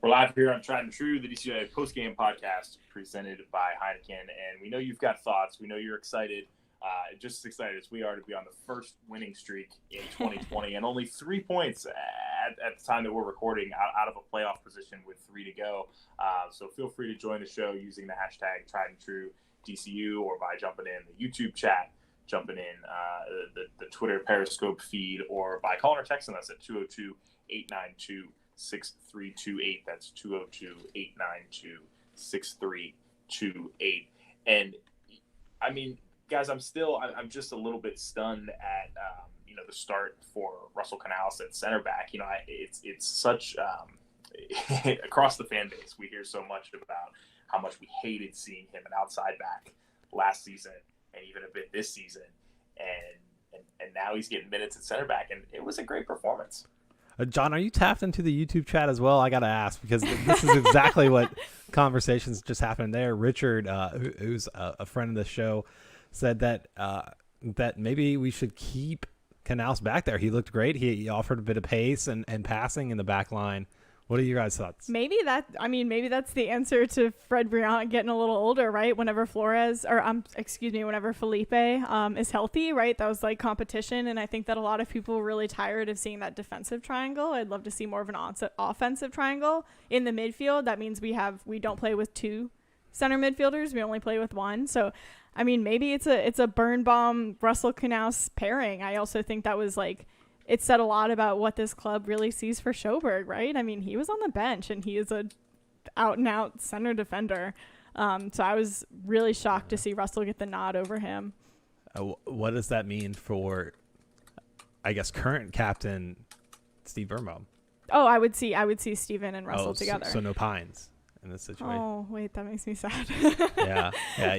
We're live here on Tried and True, the DC United Postgame podcast presented by Heineken, and we know you've got thoughts. We know you're excited. Just as excited as we are to be on the first winning streak in 2020 and only 3 points at the time that we're recording out of a playoff position with 3 to go. So feel free to join the show using the hashtag Tried and True DCU, or by jumping in the YouTube chat, jumping in the Twitter Periscope feed, or by calling or texting us at 202-892-6328. That's 202-892-6328. And I mean, guys, I'm just a little bit stunned at the start for Russell Canales at center back. It's such across the fan base, we hear so much about how much we hated seeing him an outside back last season and even a bit this season, and now he's getting minutes at center back, and it was a great performance. John, are you tapped into the YouTube chat as well? I got to ask because this is exactly what conversations just happened there. Richard, who's a friend of the show, said that that maybe we should keep Canals back there. He looked great. He offered a bit of pace and passing in the back line. What are your guys' thoughts? Maybe that's the answer to Fred Briant getting a little older, right? Whenever whenever Felipe is healthy, right? That was like competition, and I think that a lot of people were really tired of seeing that defensive triangle. I'd love to see more of an offensive triangle in the midfield. That means we don't play with two center midfielders. We only play with one. So, I mean, maybe it's a Birnbaum Russell Canals pairing. I also think that was like. It said a lot about what this club really sees for Sjoberg, right? I mean, he was on the bench, and he is a out-and-out center defender. So I was really shocked to see Russell get the nod over him. What does that mean for, I guess, current captain Steve Birnbaum? Oh, I would see Steven and Russell together. So no Pines in this situation. Oh, wait, that makes me sad. yeah,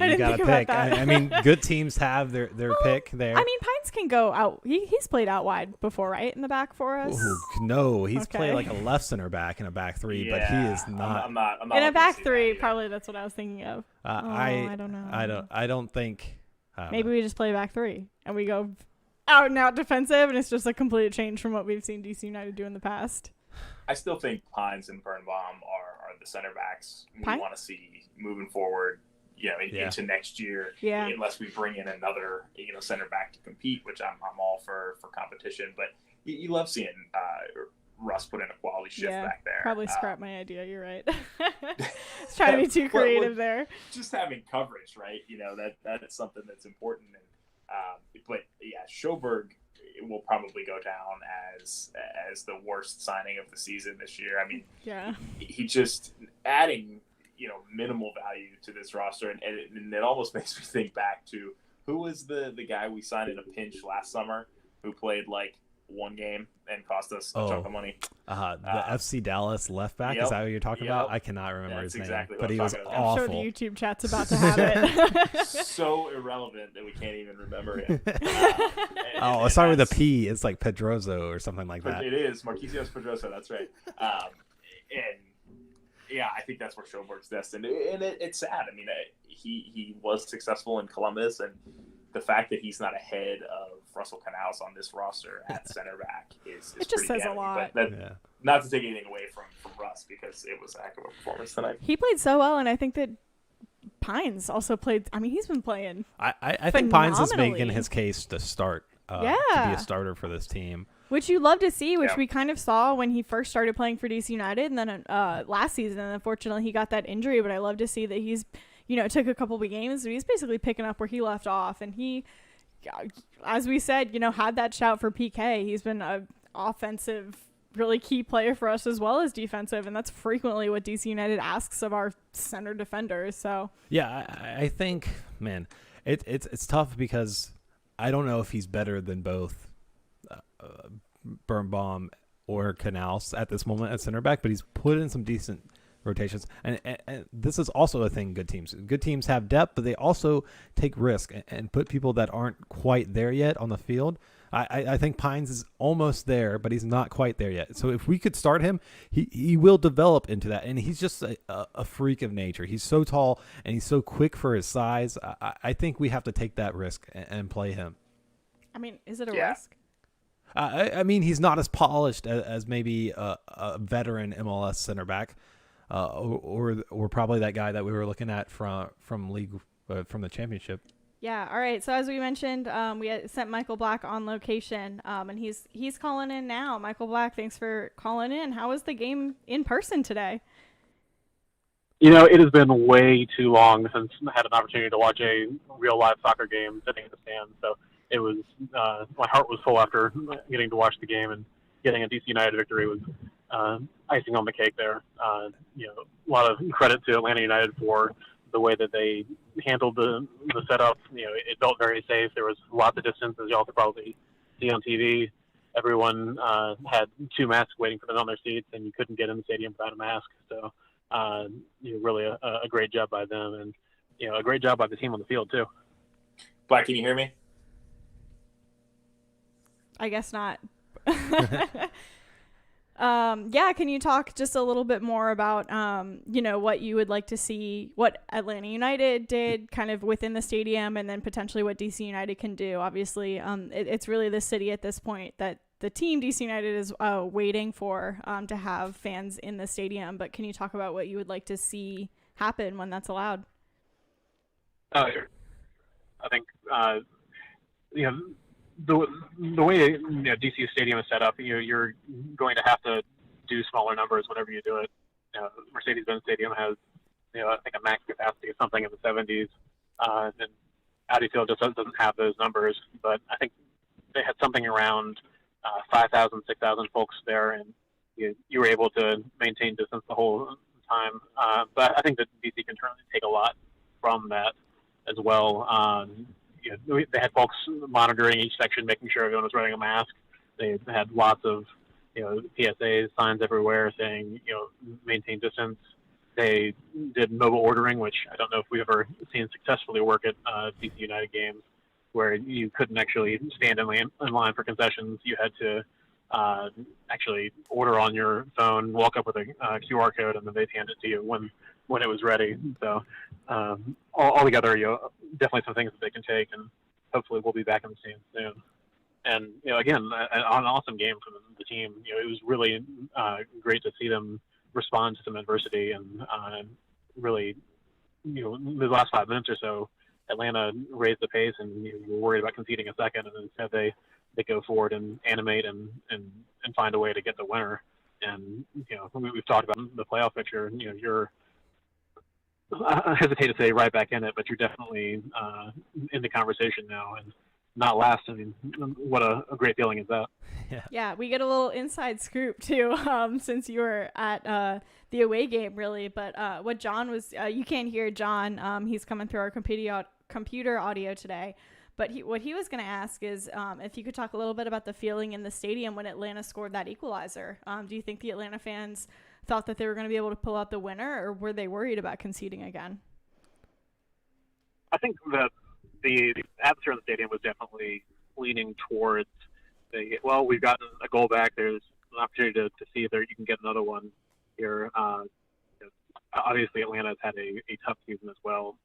you got to pick. I mean, good teams have their pick there. I mean, Pines can go out. He's played out wide before, right? In the back for us? Ooh, no, he's played like a left center back in a back three, but he is not. I'm not in a back three, probably that's what I was thinking of. I don't know. I don't think. Maybe we just play back three and we go out and out defensive, and it's just a complete change from what we've seen DC United do in the past. I still think Pines and Birnbaum are the center backs we want to see moving forward, into next year. Yeah. Unless we bring in another, center back to compete, which I'm all for competition. But you love seeing Russ put in a quality shift back there. Probably scrap my idea. You're right. It's trying to be too creative there. Just having coverage, right? That's something that's important. And but yeah, Sjoberg will probably go down as the worst signing of the season this year. I mean, he just adding minimal value to this roster, and it almost makes me think back to who was the guy we signed in a pinch last summer who played like one game and cost us a chunk of money. The FC Dallas left back. Is that what you're talking about? I cannot remember his name, but he was awful. I'm sure the YouTube chat's about to have it. So irrelevant that we can't even remember him. It started with a P. It's like Pedroso or something like that. It is Marquisios Pedroso. That's right. And yeah, I think that's where Sjoberg's destined. And it's sad. I mean, he was successful in Columbus, and the fact that he's not ahead of Russell Canals on this roster at center back is it just says damning. a lot. But not to take anything away from Russ, because it was a heck of a performance tonight. He played so well, and I think that Pines also played. I mean, he's been playing. I think Pines is making his case to start. To be a starter for this team. Which you love to see, which we kind of saw when he first started playing for DC United, and then last season, and unfortunately he got that injury. But I love to see that he's, took a couple of games, so he's basically picking up where he left off, and he, as we said, had that shout for PK. He's been an offensive, really key player for us as well as defensive, and that's frequently what DC United asks of our center defenders. So I think, man, it's tough because I don't know if he's better than both Birnbaum or Canals at this moment at center back, but he's put in some decent rotations. And this is also a thing good teams have depth, but they also take risk and put people that aren't quite there yet on the field. I think Pines is almost there, but he's not quite there yet. So if we could start him, he will develop into that. And he's just a freak of nature. He's so tall and he's so quick for his size. I think we have to take that risk and play him. I mean, is it a risk? I mean, he's not as polished as maybe a veteran MLS center back, or probably that guy that we were looking at from league from the championship. Yeah. All right. So as we mentioned, we had sent Michael Black on location, and he's calling in now. Michael Black, thanks for calling in. How was the game in person today? It has been way too long since I had an opportunity to watch a real live soccer game sitting in the stands. So it was my heart was full after getting to watch the game, and getting a DC United victory was icing on the cake there. A lot of credit to Atlanta United for the way that they handled the setup. It felt very safe. There was lots of distance, as y'all could probably see on TV. Everyone had two masks waiting for them on their seats, and you couldn't get in the stadium without a mask. So really a great job by them, and a great job by the team on the field too. Black, can you hear me? I guess not. Yeah, can you talk just a little bit more about, what you would like to see, what Atlanta United did kind of within the stadium, and then potentially what DC United can do? Obviously, it's really the city at this point that the team DC United is waiting for to have fans in the stadium. But can you talk about what you would like to see happen when that's allowed? I think the way DC Stadium is set up, you're going to have to do smaller numbers whenever you do it. Mercedes-Benz Stadium has I think a max capacity of something in the 70s, and Audi Field just doesn't have those numbers. But I think they had something around 5,000, 6,000 folks there, and you were able to maintain distance the whole time. But I think that DC can certainly take a lot from that as well. They had folks monitoring each section, making sure everyone was wearing a mask. They had lots of, PSAs, signs everywhere saying, maintain distance. They did mobile ordering, which I don't know if we've ever seen successfully work at DC United games, where you couldn't actually stand in line for concessions. You had to actually order on your phone, walk up with a QR code, and then they'd hand it to you when it was ready. So all together, definitely some things that they can take, and hopefully we'll be back in the stands soon. And again, an awesome game from the team. It was really great to see them respond to some adversity, and really, the last 5 minutes or so, Atlanta raised the pace, and you were worried about conceding a second, and instead they go forward and animate and find a way to get the winner. And we've talked about the playoff picture. I hesitate to say right back in it, but you're definitely in the conversation now, and not last. I mean, what a great feeling is that? Yeah, we get a little inside scoop too, since you were at the away game, really. But what John was, you can't hear John. He's coming through our computer audio today. But what he was going to ask is if you could talk a little bit about the feeling in the stadium when Atlanta scored that equalizer. Do you think the Atlanta fans thought that they were going to be able to pull out the winner, or were they worried about conceding again? I think that the atmosphere in the stadium was definitely leaning towards we've gotten a goal back. There's an opportunity to see if you can get another one here. Obviously, Atlanta has had a tough season as well.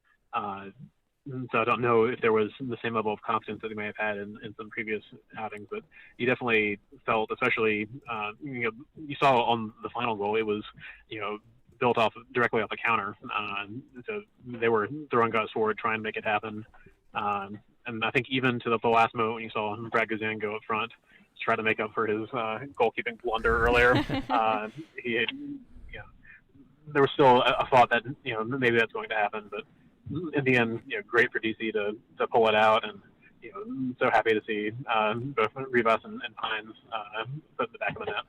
So I don't know if there was the same level of confidence that they may have had in some previous outings, but you definitely felt, especially, you saw on the final goal, it was, built directly off a counter. So they were throwing guys forward, trying to make it happen. And I think even to the last moment when you saw Brad Guzan go up front to try to make up for his goalkeeping blunder earlier, there was still a thought that, maybe that's going to happen, but in the end, great for DC to pull it out, and so happy to see both Rivas and Pines put the back of the net.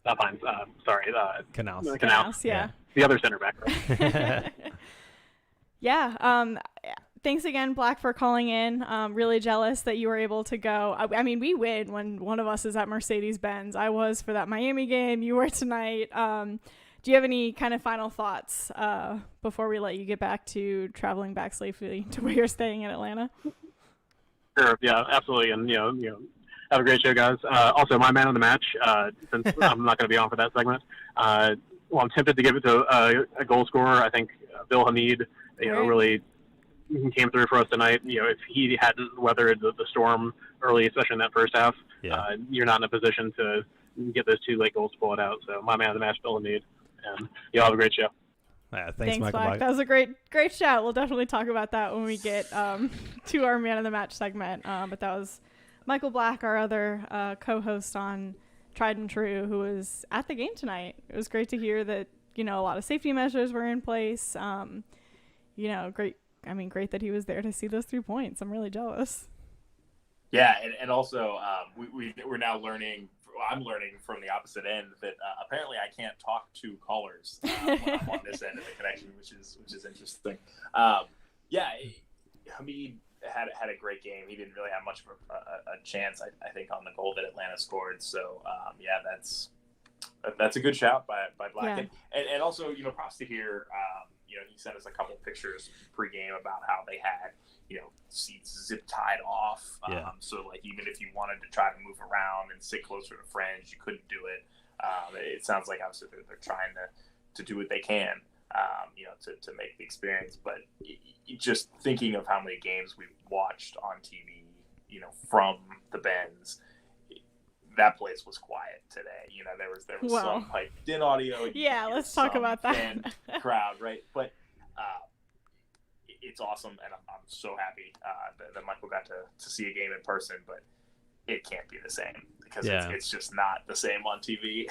Not Pines, sorry, Canals, yeah. The other center back. Right? Yeah. Thanks again, Black, for calling in. Really jealous that you were able to go. I mean, we win when one of us is at Mercedes-Benz. I was for that Miami game. You were tonight. Do you have any kind of final thoughts before we let you get back to traveling back safely to where you're staying in Atlanta? Sure. Yeah, absolutely. And, have a great show, guys. Also, my man of the match, since I'm not going to be on for that segment. I'm tempted to give it to a goal scorer. I think Bill Hamid, really came through for us tonight. If he hadn't weathered the storm early, especially in that first half, you're not in a position to get those 2 late goals to pull it out. So my man of the match, Bill Hamid. And have a great show. Thanks, Michael. Black. That was a great shout. We'll definitely talk about that when we get to our man of the match segment. But that was Michael Black, our other co-host on Tried and True, who was at the game tonight. It was great to hear that a lot of safety measures were in place. Great. I mean, great that he was there to see those 3 points. I'm really jealous. Yeah, and also we're now learning. I'm learning from the opposite end that apparently I can't talk to callers when I'm on this end of the connection, which is interesting. Hamid had a great game. He didn't really have much of a chance, I think, on the goal that Atlanta scored. So that's a good shout by Black. Yeah. And also, props to hear, he sent us a couple pictures pregame about how they had, seats zip tied off. Yeah. So like even if you wanted to try to move around and sit closer to friends, you couldn't do it. It sounds like obviously they're trying to do what they can, to make the experience. But just thinking of how many games we've watched on TV, from the Benz, that place was quiet today. There was some piped in audio. Yeah, let's talk about that. Crowd, right? But it's awesome, and I'm so happy that Michael got to see a game in person. But it can't be the same because it's just not the same on TV.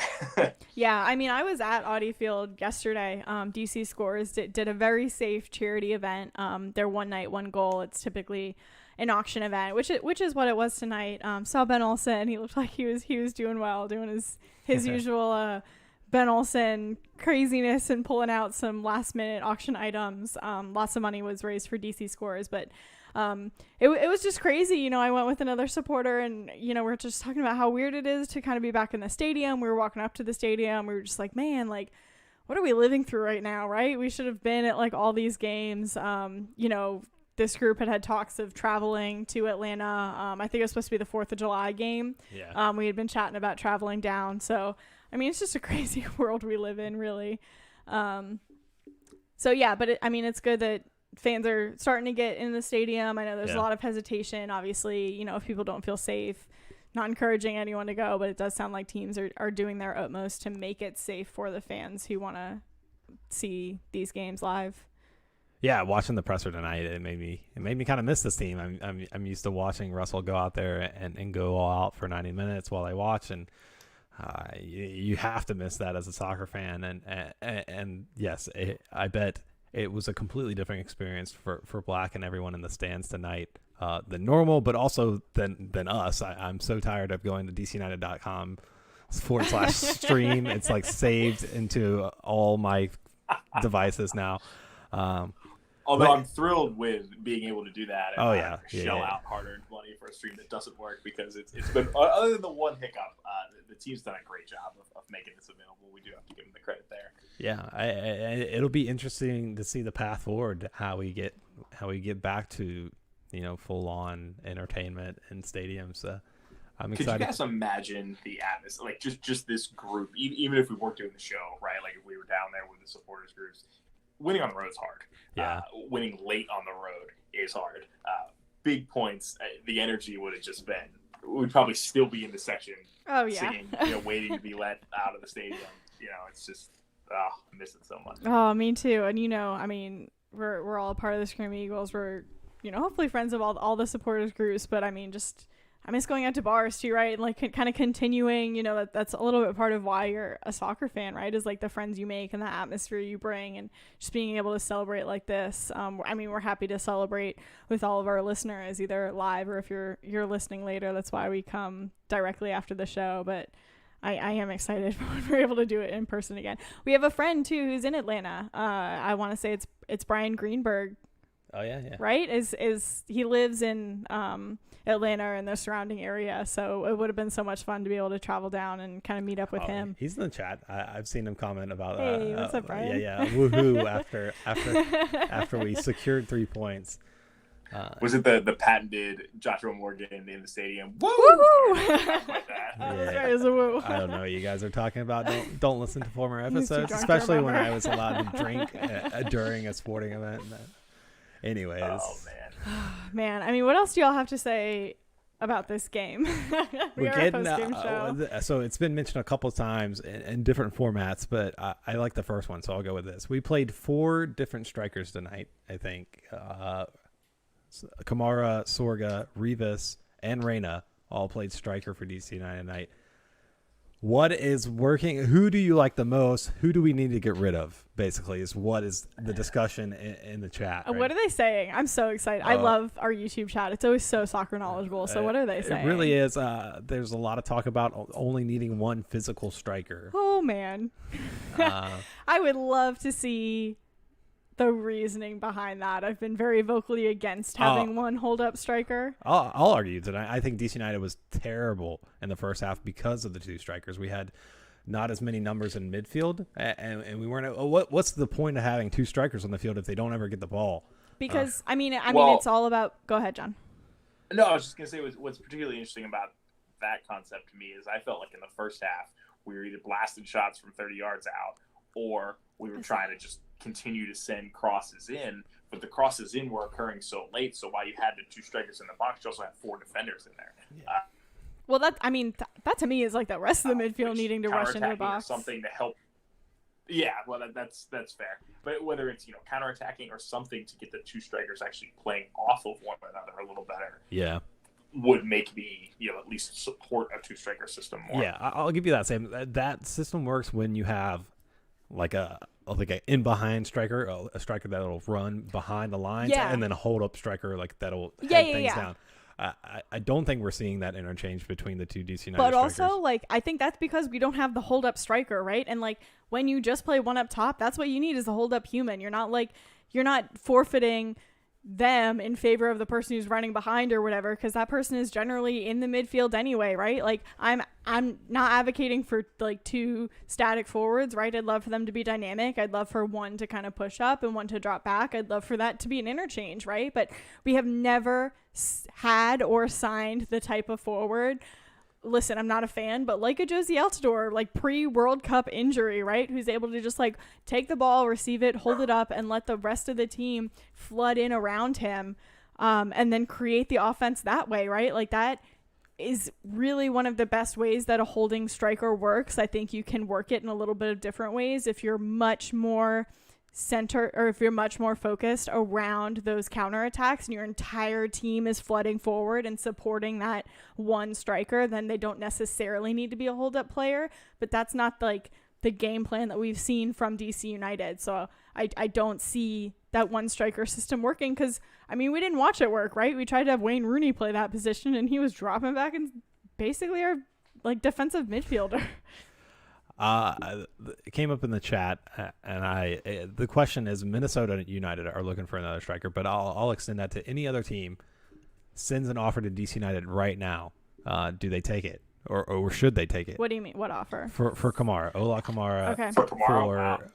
Yeah, I mean, I was at Audi Field yesterday. DC Scores did a very safe charity event. Their one night, one goal. It's typically an auction event, which is what it was tonight. Saw Ben Olsen. He looked like he was doing well, doing his usual Ben Olsen craziness and pulling out some last minute auction items. Lots of money was raised for DC Scores, but it was just crazy. I went with another supporter, and we're just talking about how weird it is to kind of be back in the stadium. We were walking up to the stadium. We were just like, man, like, what are we living through right now, right? We should have been at like all these games. This group had talks of traveling to Atlanta. I think it was supposed to be the 4th of July game. Yeah. We had been chatting about traveling down. So, I mean, it's just a crazy world we live in, really. So, yeah, but it's good that fans are starting to get in the stadium. I know there's a lot of hesitation, obviously, if people don't feel safe, not encouraging anyone to go, but it does sound like teams are doing their utmost to make it safe for the fans who want to see these games live. Yeah, watching the presser tonight, it made me kind of miss this team. I'm used to watching Russell go out there and go all out for 90 minutes while I watch, and you have to miss that as a soccer fan. And yes, I bet it was a completely different experience for Black and everyone in the stands tonight than normal, but also than us. I'm so tired of going to DCUnited.com /stream. It's like saved into all my devices now. Although I'm thrilled with being able to do that and shell yeah. out hard-earned money for a stream that doesn't work, because it's been, other than the one hiccup, the team's done a great job of making this available. We do have to give them the credit there. Yeah, it'll be interesting to see the path forward, how we get back to full-on entertainment in stadiums. I'm excited. Could you guys imagine the atmosphere, like just this group, even if we weren't doing the show, right? Like if we were down there with the supporters groups. Winning on the road is hard. Yeah. Winning late on the road is hard. Big points. The energy would have just been. We'd probably still be in the section. Oh yeah. Singing, waiting to be let out of the stadium. It's just. I miss it so much. Oh, me too. And we're all a part of the Scream Eagles. We're hopefully friends of all the supporters groups. But I miss going out to bars too, right? And like kind of continuing, that's a little bit part of why you're a soccer fan, right? Is like the friends you make and the atmosphere you bring, and just being able to celebrate like this. We're happy to celebrate with all of our listeners, either live or if you're listening later. That's why we come directly after the show. But I am excited when we're able to do it in person again. We have a friend too who's in Atlanta. I want to say it's Brian Greenberg. Oh yeah. Right? Is he lives in Atlanta and the surrounding area, so it would have been so much fun to be able to travel down and kind of meet up with him. He's in the chat. I've seen him comment about hey, what's up, Brian? Yeah, woohoo after we secured 3 points. Was it the patented Joshua Morgan in the stadium? Woo! Like that. Yeah. It was a woo. I don't know what you guys are talking about. Don't listen to former He's too episodes, drunk to especially when remember. I was allowed to drink during a sporting event. Anyways. Oh man. Man, what else do y'all have to say about this game? we are a post-game show. So it's been mentioned a couple of times in different formats, but I like the first one, so I'll go with this. We played 4 different strikers tonight, I think. Kamara, Sorga, Rivas, and Reyna all played striker for DC United tonight. What is working? Who do you like the most? Who do we need to get rid of? Basically, is what is the discussion in the chat. Right? What are they saying? I'm so excited. I love our YouTube chat. It's always so soccer knowledgeable. So what are they saying? It really is. There's a lot of talk about only needing one physical striker. Oh, man. I would love to see the reasoning behind that. I've been very vocally against having one hold-up striker. I'll argue tonight. I think DC United was terrible in the first half because of the 2 strikers. We had not as many numbers in midfield, and we weren't. What's the point of having 2 strikers on the field if they don't ever get the ball? Because I mean, it's all about. Go ahead, John. No, I was just gonna say what's particularly interesting about that concept to me is I felt like in the first half we were either blasting shots from 30 yards out or we were trying to just continue to send crosses in, but the crosses in were occurring so late. So while you had the 2 strikers in the box, you also had 4 defenders in there. Yeah. Well, that to me is like the rest of the midfield needing to rush into the box. Something to help. Yeah, well, that's fair. But whether it's counterattacking or something to get the 2 strikers actually playing off of one another a little better. Yeah. Would make me, at least support a 2-striker system more. Yeah, I'll give you that same. That system works when you have like a in behind striker, a striker that'll run behind the lines, and then a hold up striker like that'll head things down. I don't think we're seeing that interchange between the 2 DC United but strikers. Also, I think that's because we don't have the hold up striker, right? And when you just play one up top, that's what you need is a hold up human. You're not forfeiting them in favor of the person who's running behind or whatever, because that person is generally in the midfield anyway, right? I'm not advocating for 2 static forwards, right? I'd love for them to be dynamic. I'd love for one to kind of push up and one to drop back. I'd love for that to be an interchange, right? But we have never had or signed the type of forward. Listen, I'm not a fan, but like a Josie Altidore, pre-World Cup injury, right? Who's able to just take the ball, receive it, hold it up, and let the rest of the team flood in around him, and then create the offense that way, right? That is really one of the best ways that a holding striker works. I think you can work it in a little bit of different ways if you're much more if you're much more focused around those counterattacks and your entire team is flooding forward and supporting that one striker, then they don't necessarily need to be a hold-up player. But that's not the game plan that we've seen from DC United. So I don't see that one striker system working because, we didn't watch it work, right? We tried to have Wayne Rooney play that position and he was dropping back and basically our defensive midfielder. It came up in the chat, and the question is Minnesota United are looking for another striker, but I'll extend that to any other team sends an offer to DC United right now. Do they take it, or should they take it? What do you mean? What offer? For Kamara, Ola Kamara. Okay.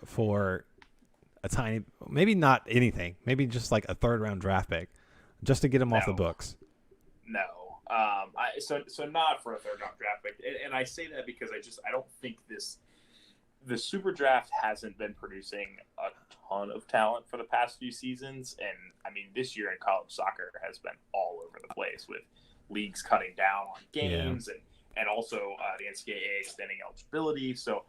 For a tiny, maybe not anything, maybe just a 3rd-round draft pick, just to get him off the books. No. So not for a 3rd-round draft pick, and I say that because I don't think the Super Draft hasn't been producing a ton of talent for the past few seasons, and this year in college soccer has been all over the place with leagues cutting down on games and also the NCAA extending eligibility. So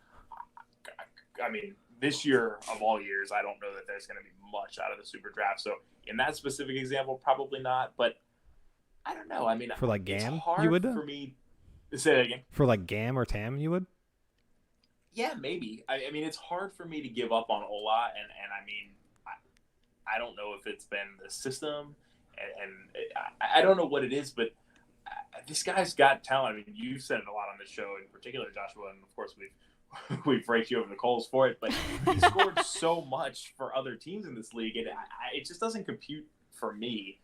this year of all years, I don't know that there's going to be much out of the Super Draft. So in that specific example, probably not, but. I don't know. For GAM, you would? For me, say that again. For GAM or TAM, you would? Yeah, maybe. It's hard for me to give up on Ola, and I don't know if it's been the system, and I don't know what it is, but this guy's got talent. You've said it a lot on this show, in particular, Joshua, and of course we've raked you over the coals for it, but he scored so much for other teams in this league, and it just doesn't compute for me.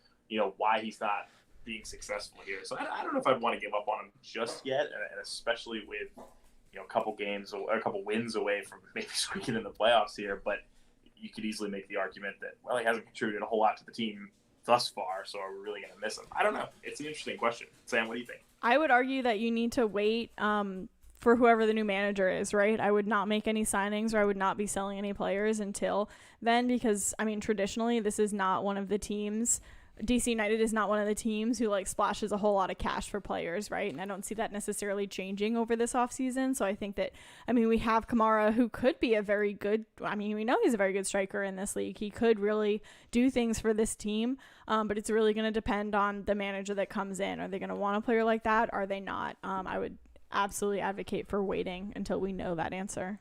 Why he's not being successful here. So I don't know if I'd want to give up on him just yet, and especially with a couple wins away from maybe squeaking in the playoffs here. But you could easily make the argument that he hasn't contributed a whole lot to the team thus far. So are we really going to miss him? I don't know. It's an interesting question. Sam, what do you think? I would argue that you need to wait for whoever the new manager is, right? I would not make any signings or I would not be selling any players until then because traditionally this is not one of the teams. DC United is not one of the teams who splashes a whole lot of cash for players, right? And I don't see that necessarily changing over this offseason. So I think that, we have Kamara who could be a very good, we know he's a very good striker in this league. He could really do things for this team, but it's really going to depend on the manager that comes in. Are they going to want a player like that? Are they not? I would absolutely advocate for waiting until we know that answer.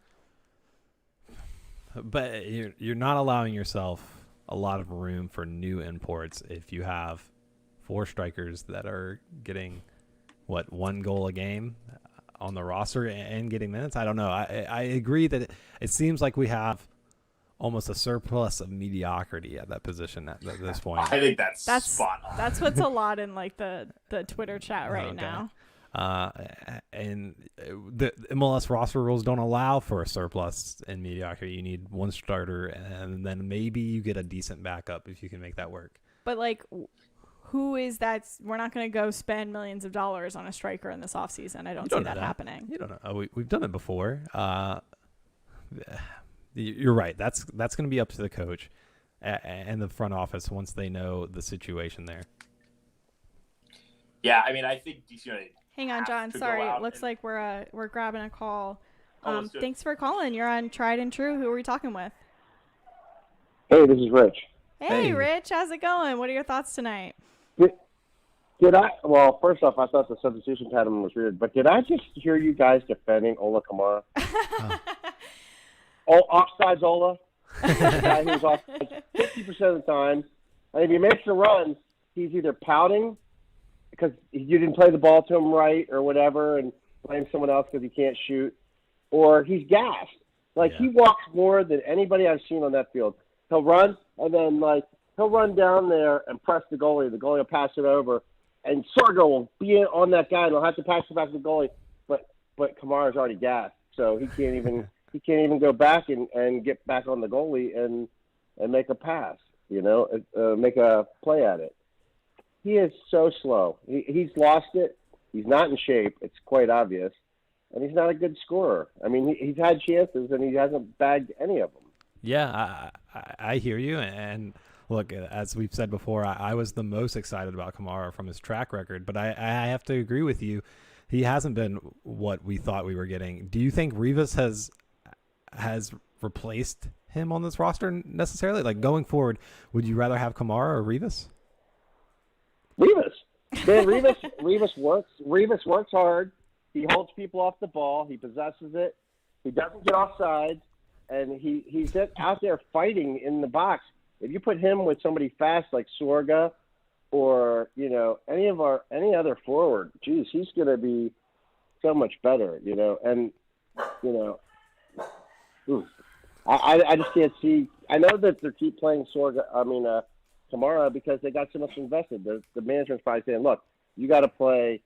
But you're not allowing yourself a lot of room for new imports if you have 4 strikers that are getting 1 goal a game on the roster and getting minutes. I don't know. I agree that it seems like we have almost a surplus of mediocrity at that position at this point. I think that's spot on. That's what's a lot in the Twitter chat right now. And the MLS roster rules don't allow for a surplus in mediocrity. You need one starter, and then maybe you get a decent backup if you can make that work. But like, who is that? We're not going to go spend millions of dollars on a striker in this offseason. I don't see that happening. You don't know. We've done it before. You're right. That's going to be up to the coach and the front office once they know the situation there. Yeah, I mean, I think DC United. Hang on, John. Sorry, it looks like we're grabbing a call. Thanks for calling. You're on Tried and True. Who are we talking with? Hey, this is Rich. Hey, Rich. How's it going? What are your thoughts tonight? Well, first off, I thought the substitution pattern was weird, but did I just hear you guys defending Ola Kamara? Offsides Ola? The guy who's offsides 50% of the time. And if he makes a run, he's either pouting because you didn't play the ball to him right or whatever and blame someone else because he can't shoot, or he's gassed. He walks more than anybody I've seen on that field. He'll run, and then, he'll run down there and press the goalie. The goalie will pass it over, and Sorgo will be on that guy, and he'll have to pass it back to the goalie. But Kamara's already gassed, so he can't even go back and get back on the goalie and make a pass, make a play at it. He is so slow. He's lost it. He's not in shape. It's quite obvious. And he's not a good scorer. I mean, he's had chances, and he hasn't bagged any of them. Yeah, I hear you. And look, as we've said before, I was the most excited about Kamara from his track record. But I have to agree with you. He hasn't been what we thought we were getting. Do you think Rivas has replaced him on this roster necessarily? Like, going forward, would you rather have Kamara or Rivas? Rivas. Man, Rivas works hard. He holds people off the ball. He possesses it. He doesn't get offsides, and he's out there fighting in the box. If you put him with somebody fast like Sorga or any other forward, geez, he's going to be so much better. I just can't see. I know that they keep playing Kamara because they got so much invested. The management's probably saying, look, you got to play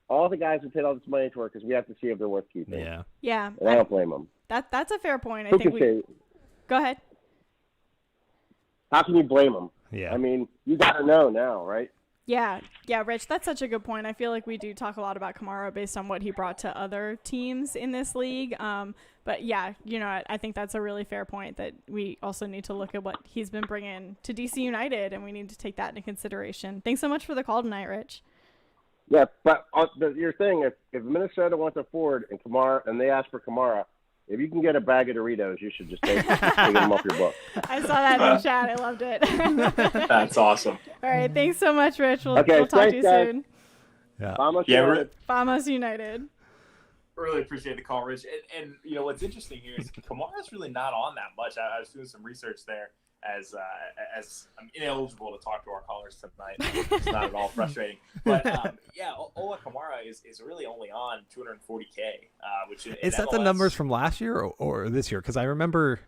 all the guys who paid all this money for it because we have to see if they're worth keeping. Yeah. And I don't blame them. That's a fair point. Who can say? Go ahead. How can you blame them? Yeah. I mean, you got to know now, right? Yeah, Rich, that's such a good point. I feel like we do talk a lot about Kamara based on what he brought to other teams in this league. But yeah, I think that's a really fair point that we also need to look at what he's been bringing to DC United, and we need to take that into consideration. Thanks so much for the call tonight, Rich. Yeah, but your thing, if Minnesota wants a forward and they ask for Kamara, if you can get a bag of Doritos, you should just take them off your book. I saw that in the chat. I loved it. That's awesome. All right. Thanks so much, Rich. We'll talk to you guys. soon. Yeah. Vamos United. Really appreciate the call, Rich. And what's interesting here is Kamara's really not on that much. I was doing some research there as I'm ineligible to talk to our callers tonight. It's not at all frustrating. But Ola Kamara is really only on 240K, which is that MLS, the numbers from last year or this year? Because I remember.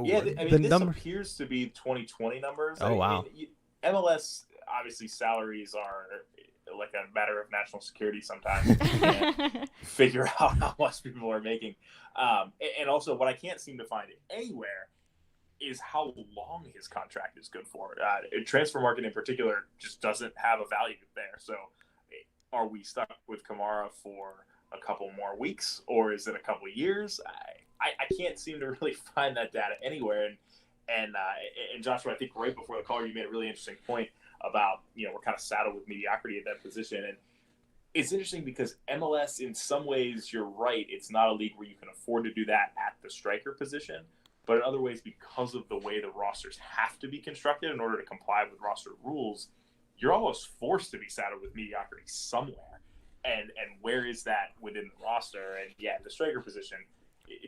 Yeah, this appears to be 2020 numbers. Oh, wow. MLS, obviously, salaries are like a matter of national security sometimes. You can't figure out how much people are making. And also, what I can't seem to find anywhere is how long his contract is good for. Transfer market in particular just doesn't have a value there. So are we stuck with Kamara for a couple more weeks, or is it a couple years? I can't seem to really find that data anywhere. And Joshua, I think right before the call, you made a really interesting point about, we're kind of saddled with mediocrity at that position. And it's interesting because MLS, in some ways, you're right. It's not a league where you can afford to do that at the striker position. But in other ways, because of the way the rosters have to be constructed in order to comply with roster rules, you're almost forced to be saddled with mediocrity somewhere. And where is that within the roster? And the striker position,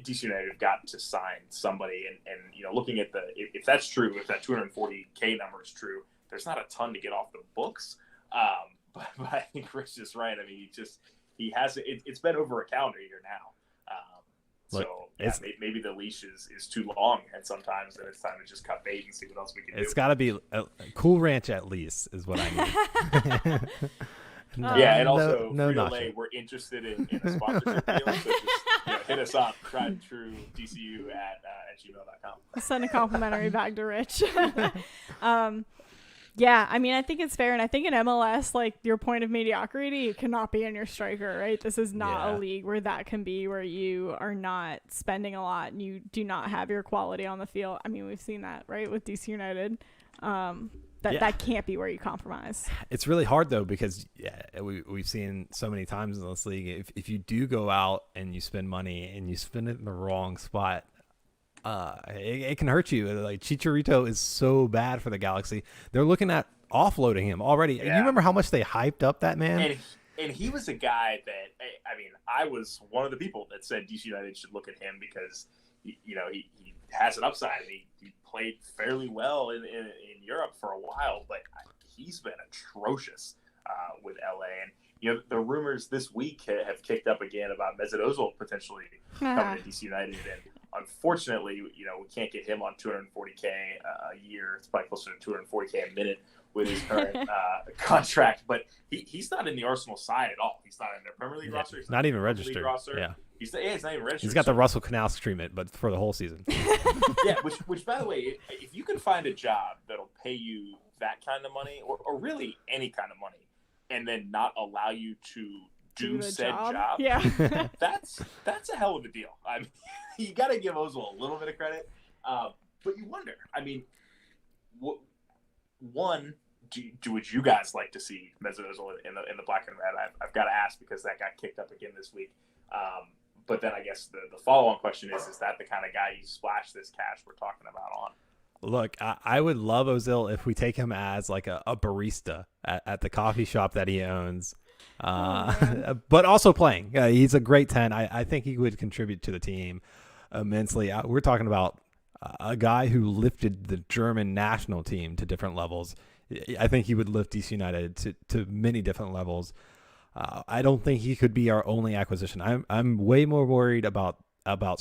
DC United have got to sign somebody. And looking at if that's true, if that 240K number is true, there's not a ton to get off the books. But I think Rich is right. I mean, he has it's been over a calendar year now. Maybe the leash is too long, and sometimes it's time to just cut bait and see what else we can do. It's got to be a Cool Ranch at least is what I need. Yeah, and also no Frito-Lay, we're interested in a sponsorship deal, so just hit us up, triedtruedcu at gmail.com. Send a complimentary bag to Rich. Yeah, I mean, I think it's fair, and I think in MLS, like, your point of mediocrity cannot be in your striker, right? This is not a league where that can be, where you are not spending a lot and you do not have your quality on the field. I mean, we've seen that, right, with DC United. That can't be where you compromise. It's really hard, though, because we've seen so many times in this league, if you do go out and you spend money and you spend it in the wrong spot, it can hurt you. Like, Chicharito is so bad for the Galaxy. They're looking at offloading him already. Yeah. You remember how much they hyped up that man? And he was a guy that, I mean, I was one of the people that said DC United should look at him because, he has an upside. He played fairly well in Europe for a while, but he's been atrocious with LA. And, the rumors this week have kicked up again about Mesut Ozil potentially coming to DC United. And unfortunately, we can't get him on $240K a year. It's probably closer to $240K a minute with his current contract. But he's not in the Arsenal side at all. He's not in their Premier League roster. He's not even registered. Yeah. He's not even registered. He's got the Russell Kanowski treatment, but for the whole season. Yeah, which by the way, if you can find a job that'll pay you that kind of money, or really any kind of money, and then not allow you to do said job, yeah, that's a hell of a deal. I mean, you got to give Ozil a little bit of credit, but you wonder. I mean, would you guys like to see Mesut Ozil in the black and red? I've got to ask because that got kicked up again this week. But then I guess the follow-on question is that the kind of guy you splash this cash we're talking about on? Look, I would love Ozil if we take him as like a barista at the coffee shop that he owns, but also playing. He's a great 10. I think he would contribute to the team immensely. We're talking about a guy who lifted the German national team to different levels. I think he would lift DC United to many different levels. I don't think he could be our only acquisition. I'm way more worried about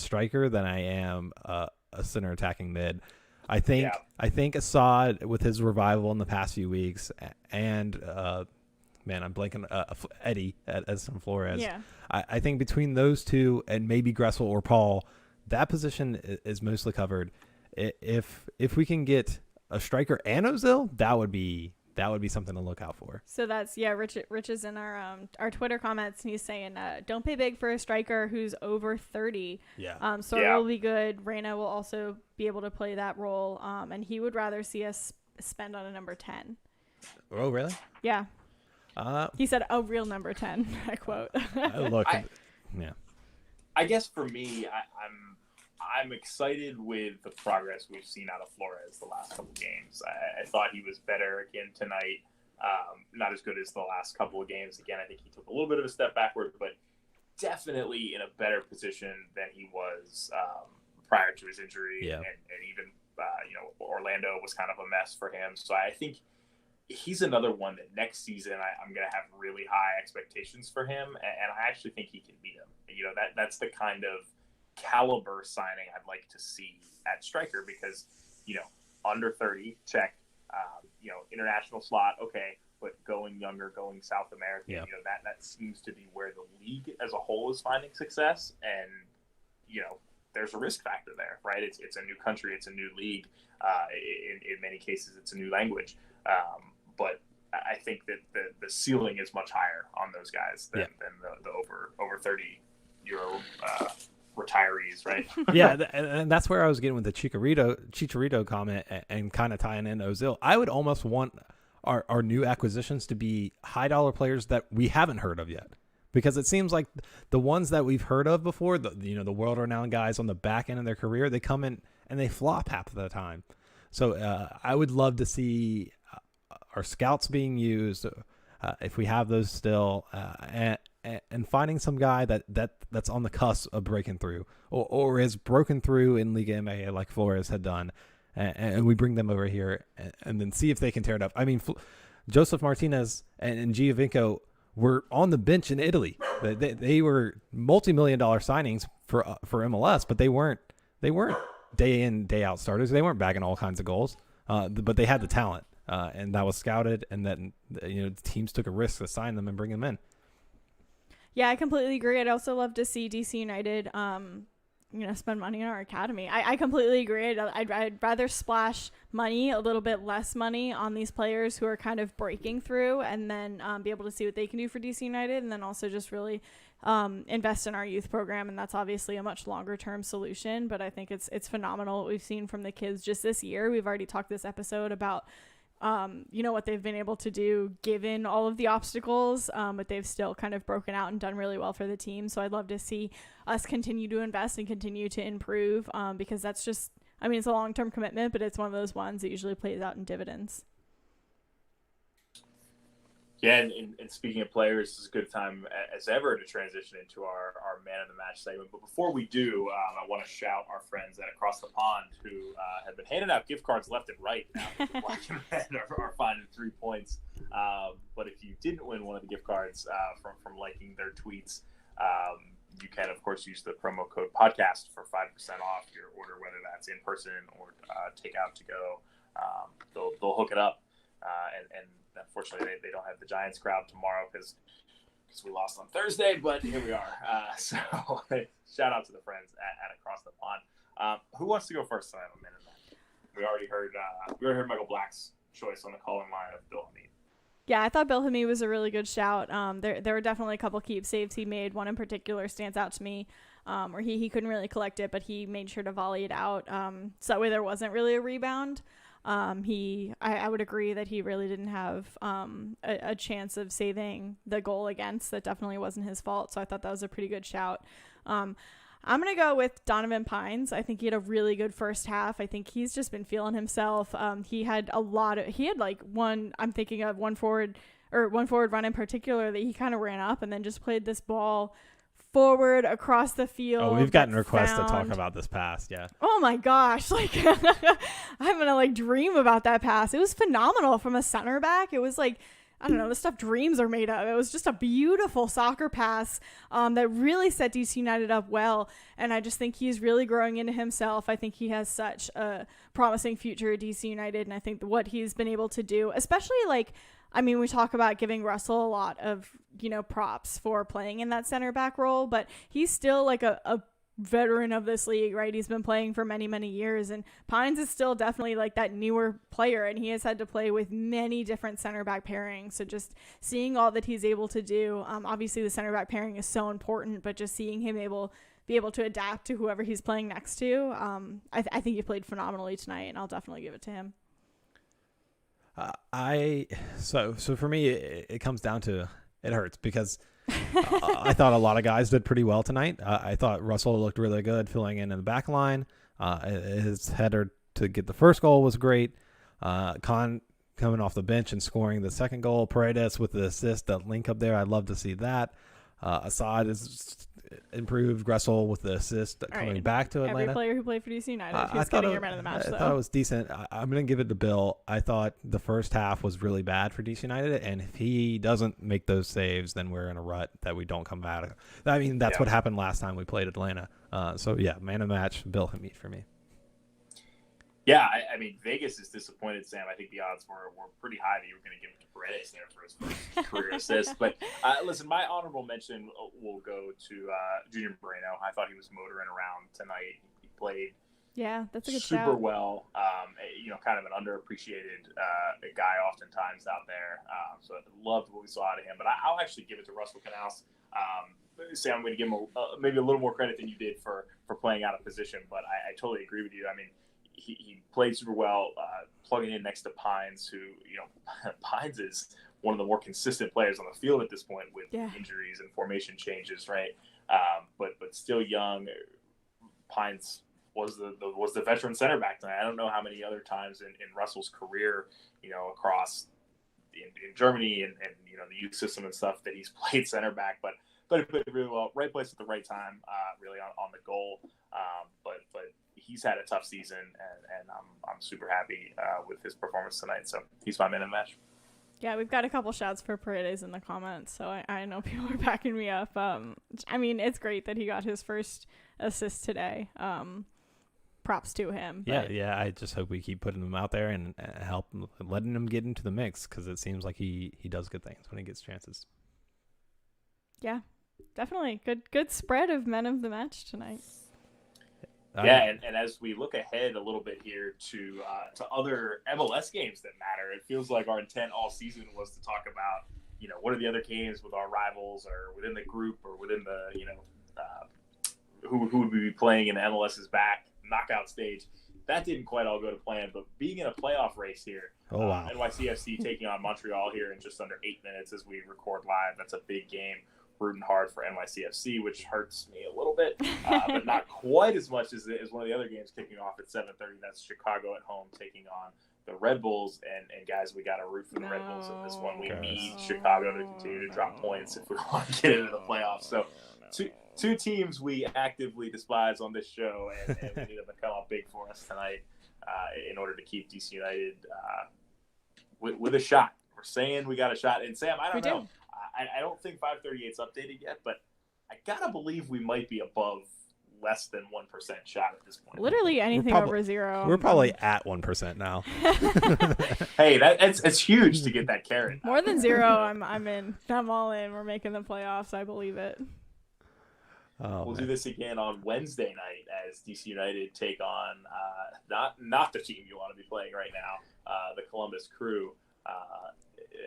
striker than I am a center attacking mid. I think Assad, with his revival in the past few weeks, and I'm blanking Eddie as Flores. Yeah. I think between those two and maybe Gressel or Paul, that position is mostly covered. If we can get a striker and Ozil, that would be something to look out for. So that's, Rich is in our Twitter comments, and he's saying, don't pay big for a striker who's over 30. Yeah. So it will be good. Reyna will also be able to play that role, and he would rather see us spend on a number 10. Oh, really? Yeah. He said, a real number 10, I quote. I guess for me, I'm excited with the progress we've seen out of Flores the last couple of games. I thought he was better again tonight. Not as good as the last couple of games. Again, I think he took a little bit of a step backward, but definitely in a better position than he was prior to his injury. Yeah. And even, Orlando was kind of a mess for him. So I think he's another one that next season I'm going to have really high expectations for him. And I actually think he can beat him. That's the kind of caliber signing I'd like to see at striker because, under 30, check, international slot, okay, but going younger, going South American, that seems to be where the league as a whole is finding success. And, there's a risk factor there, right? It's a new country, it's a new league. In many cases, it's a new language. But I think that the ceiling is much higher on those guys than the over 30-year-old retirees, right? Yeah, and that's where I was getting with the Chicharito comment and kind of tying in Ozil. I would almost want our new acquisitions to be high dollar players that we haven't heard of yet, because it seems like the ones that we've heard of before, the world renowned guys on the back end of their career, they come in and they flop half of the time. So I would love to see our scouts being used if we have those still, and finding some guy that's on the cusp of breaking through or has broken through in Liga MA like Flores had done, and we bring them over here and then see if they can tear it up. I mean, Joseph Martinez and Giovinco were on the bench in Italy. They were multi-million-dollar signings for MLS, but they weren't day in, day out starters. They weren't bagging all kinds of goals, but they had the talent. and that was scouted, and then the teams took a risk to sign them and bring them in. Yeah, I completely agree. I'd also love to see DC United, spend money on our academy. I completely agree. I'd rather splash money, a little bit less money on these players who are kind of breaking through, and then be able to see what they can do for DC United, and then also just really invest in our youth program. And that's obviously a much longer term solution, but I think it's phenomenal what we've seen from the kids just this year. We've already talked this episode about what they've been able to do given all of the obstacles, but they've still kind of broken out and done really well for the team. So I'd love to see us continue to invest and continue to improve, because that's just, it's a long-term commitment, but it's one of those ones that usually plays out in dividends. Yeah, and speaking of players, this is a good time as ever to transition into our Man of the Match segment. But before we do, I want to shout our friends at Across the Pond who have been handing out gift cards left and right now that the Washington men are finding 3 points. But if you didn't win one of the gift cards from liking their tweets, you can, of course, use the promo code podcast for 5% off your order, whether that's in person or take out to go. They'll hook it up. And unfortunately, they don't have the Giants crowd tomorrow because we lost on Thursday, but here we are. So shout out to the friends at Across the Pond. Who wants to go first tonight on Minute Man? We already heard Michael Black's choice on the calling line of Bill Hamid. Yeah, I thought Bill Hamid was a really good shout. There were definitely a couple keep saves he made. One in particular stands out to me, where he couldn't really collect it, but he made sure to volley it out. So that way there wasn't really a rebound. I would agree that he really didn't have a chance of saving the goal against. That definitely wasn't his fault. So I thought that was a pretty good shout. I'm going to go with Donovan Pines. I think he had a really good first half. I think he's just been feeling himself. He had one forward run in particular that he kind of ran up and then just played this ball forward across the field. Oh, we've gotten requests to talk about this pass. Yeah. Oh my gosh. I'm going to dream about that pass. It was phenomenal from a center back. It was I don't know, the stuff dreams are made of. It was just a beautiful soccer pass that really set DC United up well. And I just think he's really growing into himself. I think he has such a promising future at DC United. And I think what he's been able to do, especially we talk about giving Russell a lot of, props for playing in that center back role, but he's still a veteran of this league, right? He's been playing for many, many years, and Pines is still definitely that newer player, and he has had to play with many different center back pairings. So just seeing all that he's able to do, obviously the center back pairing is so important, but just seeing him be able to adapt to whoever he's playing next to, I think he played phenomenally tonight, and I'll definitely give it to him. So for me, it comes down to it hurts because I thought a lot of guys did pretty well tonight. I thought Russell looked really good filling in the back line. His header to get the first goal was great. Khan coming off the bench and scoring the second goal. Paredes with the assist, that link up there. I'd love to see that. Assad is improved. Russell with the assist coming back to Atlanta. Every player who played for DC United who's getting your man of the match, though. I thought it was decent. I'm going to give it to Bill. I thought the first half was really bad for DC United, and if he doesn't make those saves, then we're in a rut that we don't come out of. That's what happened last time we played Atlanta. Man of the match, Bill Hamid for me. Yeah, Vegas is disappointed, Sam. I think the odds were pretty high that you were going to give it to Paredes there for his first career assist. But listen, my honorable mention will go to Junior Moreno. I thought he was motoring around tonight. He played that's a good super shout. well. Kind of an underappreciated guy oftentimes out there. So I loved what we saw out of him. But I'll actually give it to Russell Canals. Sam, I'm going to give him maybe a little more credit than you did for playing out of position. But I totally agree with you. He played super well, plugging in next to Pines, who, Pines is one of the more consistent players on the field at this point with injuries and formation changes, right? But still young. Pines was the veteran center back tonight. I don't know how many other times in Russell's career, across in Germany and the youth system and stuff that he's played center back, but he played really well, right place at the right time, really on the goal. But he's had a tough season, and I'm super happy with his performance tonight. So he's my man of the match. Yeah, we've got a couple shouts for Paredes in the comments, so I know people are backing me up. It's great that he got his first assist today. props to him. Yeah. I just hope we keep putting him out there and letting him get into the mix, because it seems like he does good things when he gets chances. Yeah, definitely good spread of men of the match tonight. Yeah, and as we look ahead a little bit here to other MLS games that matter, it feels like our intent all season was to talk about, what are the other games with our rivals or within the group or within the, who would we be playing in the MLS's back knockout stage. That didn't quite all go to plan, but being in a playoff race here, wow. NYCFC taking on Montreal here in just under 8 minutes as we record live. That's a big game. Rooting hard for NYCFC, which hurts me a little bit, but not quite as much as one of the other games kicking off at 7:30. That's Chicago at home taking on the Red Bulls. And guys, we got to root for the Red Bulls in this one. We need Chicago to continue to drop points if we want to get into the playoffs. So two teams we actively despise on this show, and we need them to come up big for us tonight in order to keep DC United with a shot. We're saying we got a shot. And Sam, I don't know. I don't think 538's updated yet, but I gotta believe we might be above less than 1% shot at this point. Literally anything over 0. We're probably at 1% now. Hey, it's huge to get that carrot. More than 0, I'm in. I'm all in. We're making the playoffs. I believe it. We'll do this again on Wednesday night as DC United take on not the team you want to be playing right now, the Columbus Crew.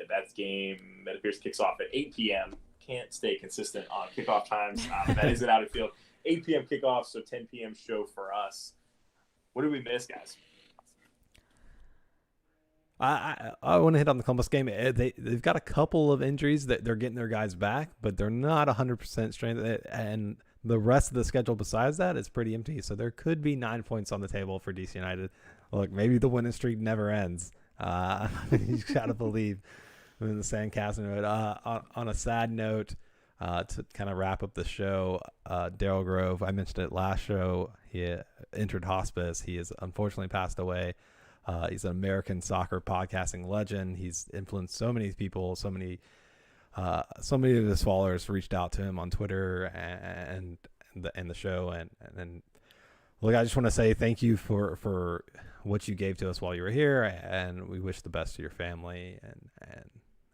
That game, it appears, kicks off at 8 p.m. Can't stay consistent on kickoff times. That is an out of field. 8 p.m. kickoff, so 10 p.m. show for us. What did we miss, guys? I want to hit on the Columbus game. They've got a couple of injuries that they're getting their guys back, but they're not 100% strength. And the rest of the schedule besides that is pretty empty. So there could be 9 points on the table for DC United. Look, maybe the winning streak never ends. You got to believe in the Sandcastle note. On a sad note, to kind of wrap up the show, Daryl Grove, I mentioned it last show, he entered hospice. He has unfortunately passed away. He's an American soccer podcasting legend. He's influenced so many people. So many of his followers reached out to him on Twitter and the show. And look, I just want to say thank you for what you gave to us while you were here, and we wish the best to your family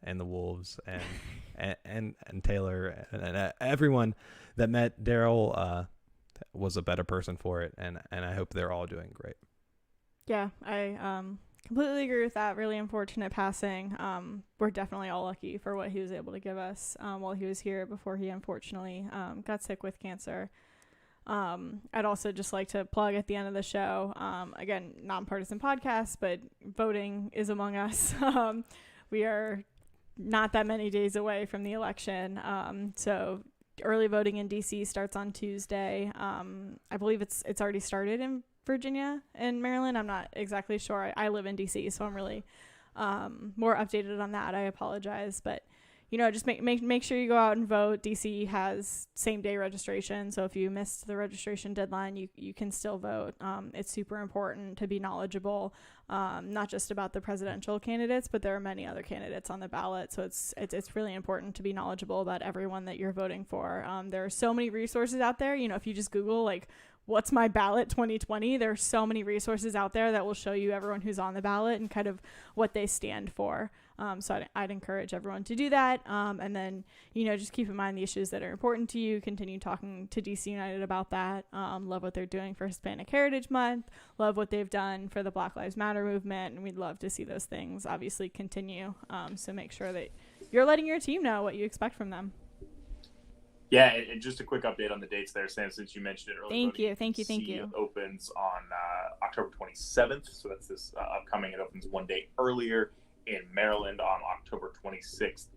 and the Wolves and Taylor and everyone that met Daryl was a better person for it, and I hope they're all doing great. Yeah, I completely agree with that. Really unfortunate passing. We're definitely all lucky for what he was able to give us while he was here before he unfortunately got sick with cancer. I'd also just like to plug at the end of the show, again, nonpartisan podcast, but voting is among us. We are not that many days away from the election. So early voting in DC starts on Tuesday. I believe it's already started in Virginia and Maryland. I'm not exactly sure. I live in DC, so I'm really more updated on that. I apologize, but just make sure you go out and vote. DC has same day registration, so if you missed the registration deadline, you can still vote. It's super important to be knowledgeable, not just about the presidential candidates, but there are many other candidates on the ballot. So it's really important to be knowledgeable about everyone that you're voting for. There are so many resources out there. If you just Google like what's my ballot 2020, there's so many resources out there that will show you everyone who's on the ballot and kind of what they stand for. So I'd encourage everyone to do that. And then, just keep in mind the issues that are important to you. Continue talking to DC United about that. Love what they're doing for Hispanic Heritage Month. Love what they've done for the Black Lives Matter movement. And we'd love to see those things obviously continue. So make sure that you're letting your team know what you expect from them. Yeah, and just a quick update on the dates there, Sam, since you mentioned it earlier. Thank you. It opens on October 27th, so that's this upcoming. It opens one day earlier in Maryland on October 26th.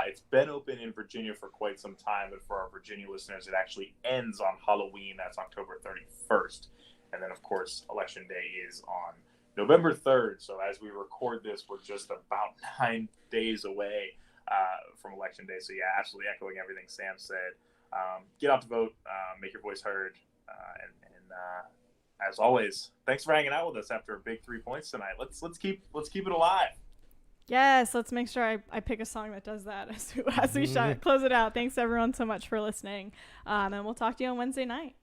It's been open in Virginia for quite some time, but for our Virginia listeners, it actually ends on Halloween. That's October 31st. And then, of course, Election Day is on November 3rd. So as we record this, we're just about 9 days away from Election Day. So, yeah, absolutely echoing everything Sam said. Get out to vote, make your voice heard, and as always, thanks for hanging out with us after a big 3 points tonight. Let's keep it alive. Yes, let's make sure I pick a song that does that as we close it out. Thanks everyone so much for listening, and we'll talk to you on Wednesday night.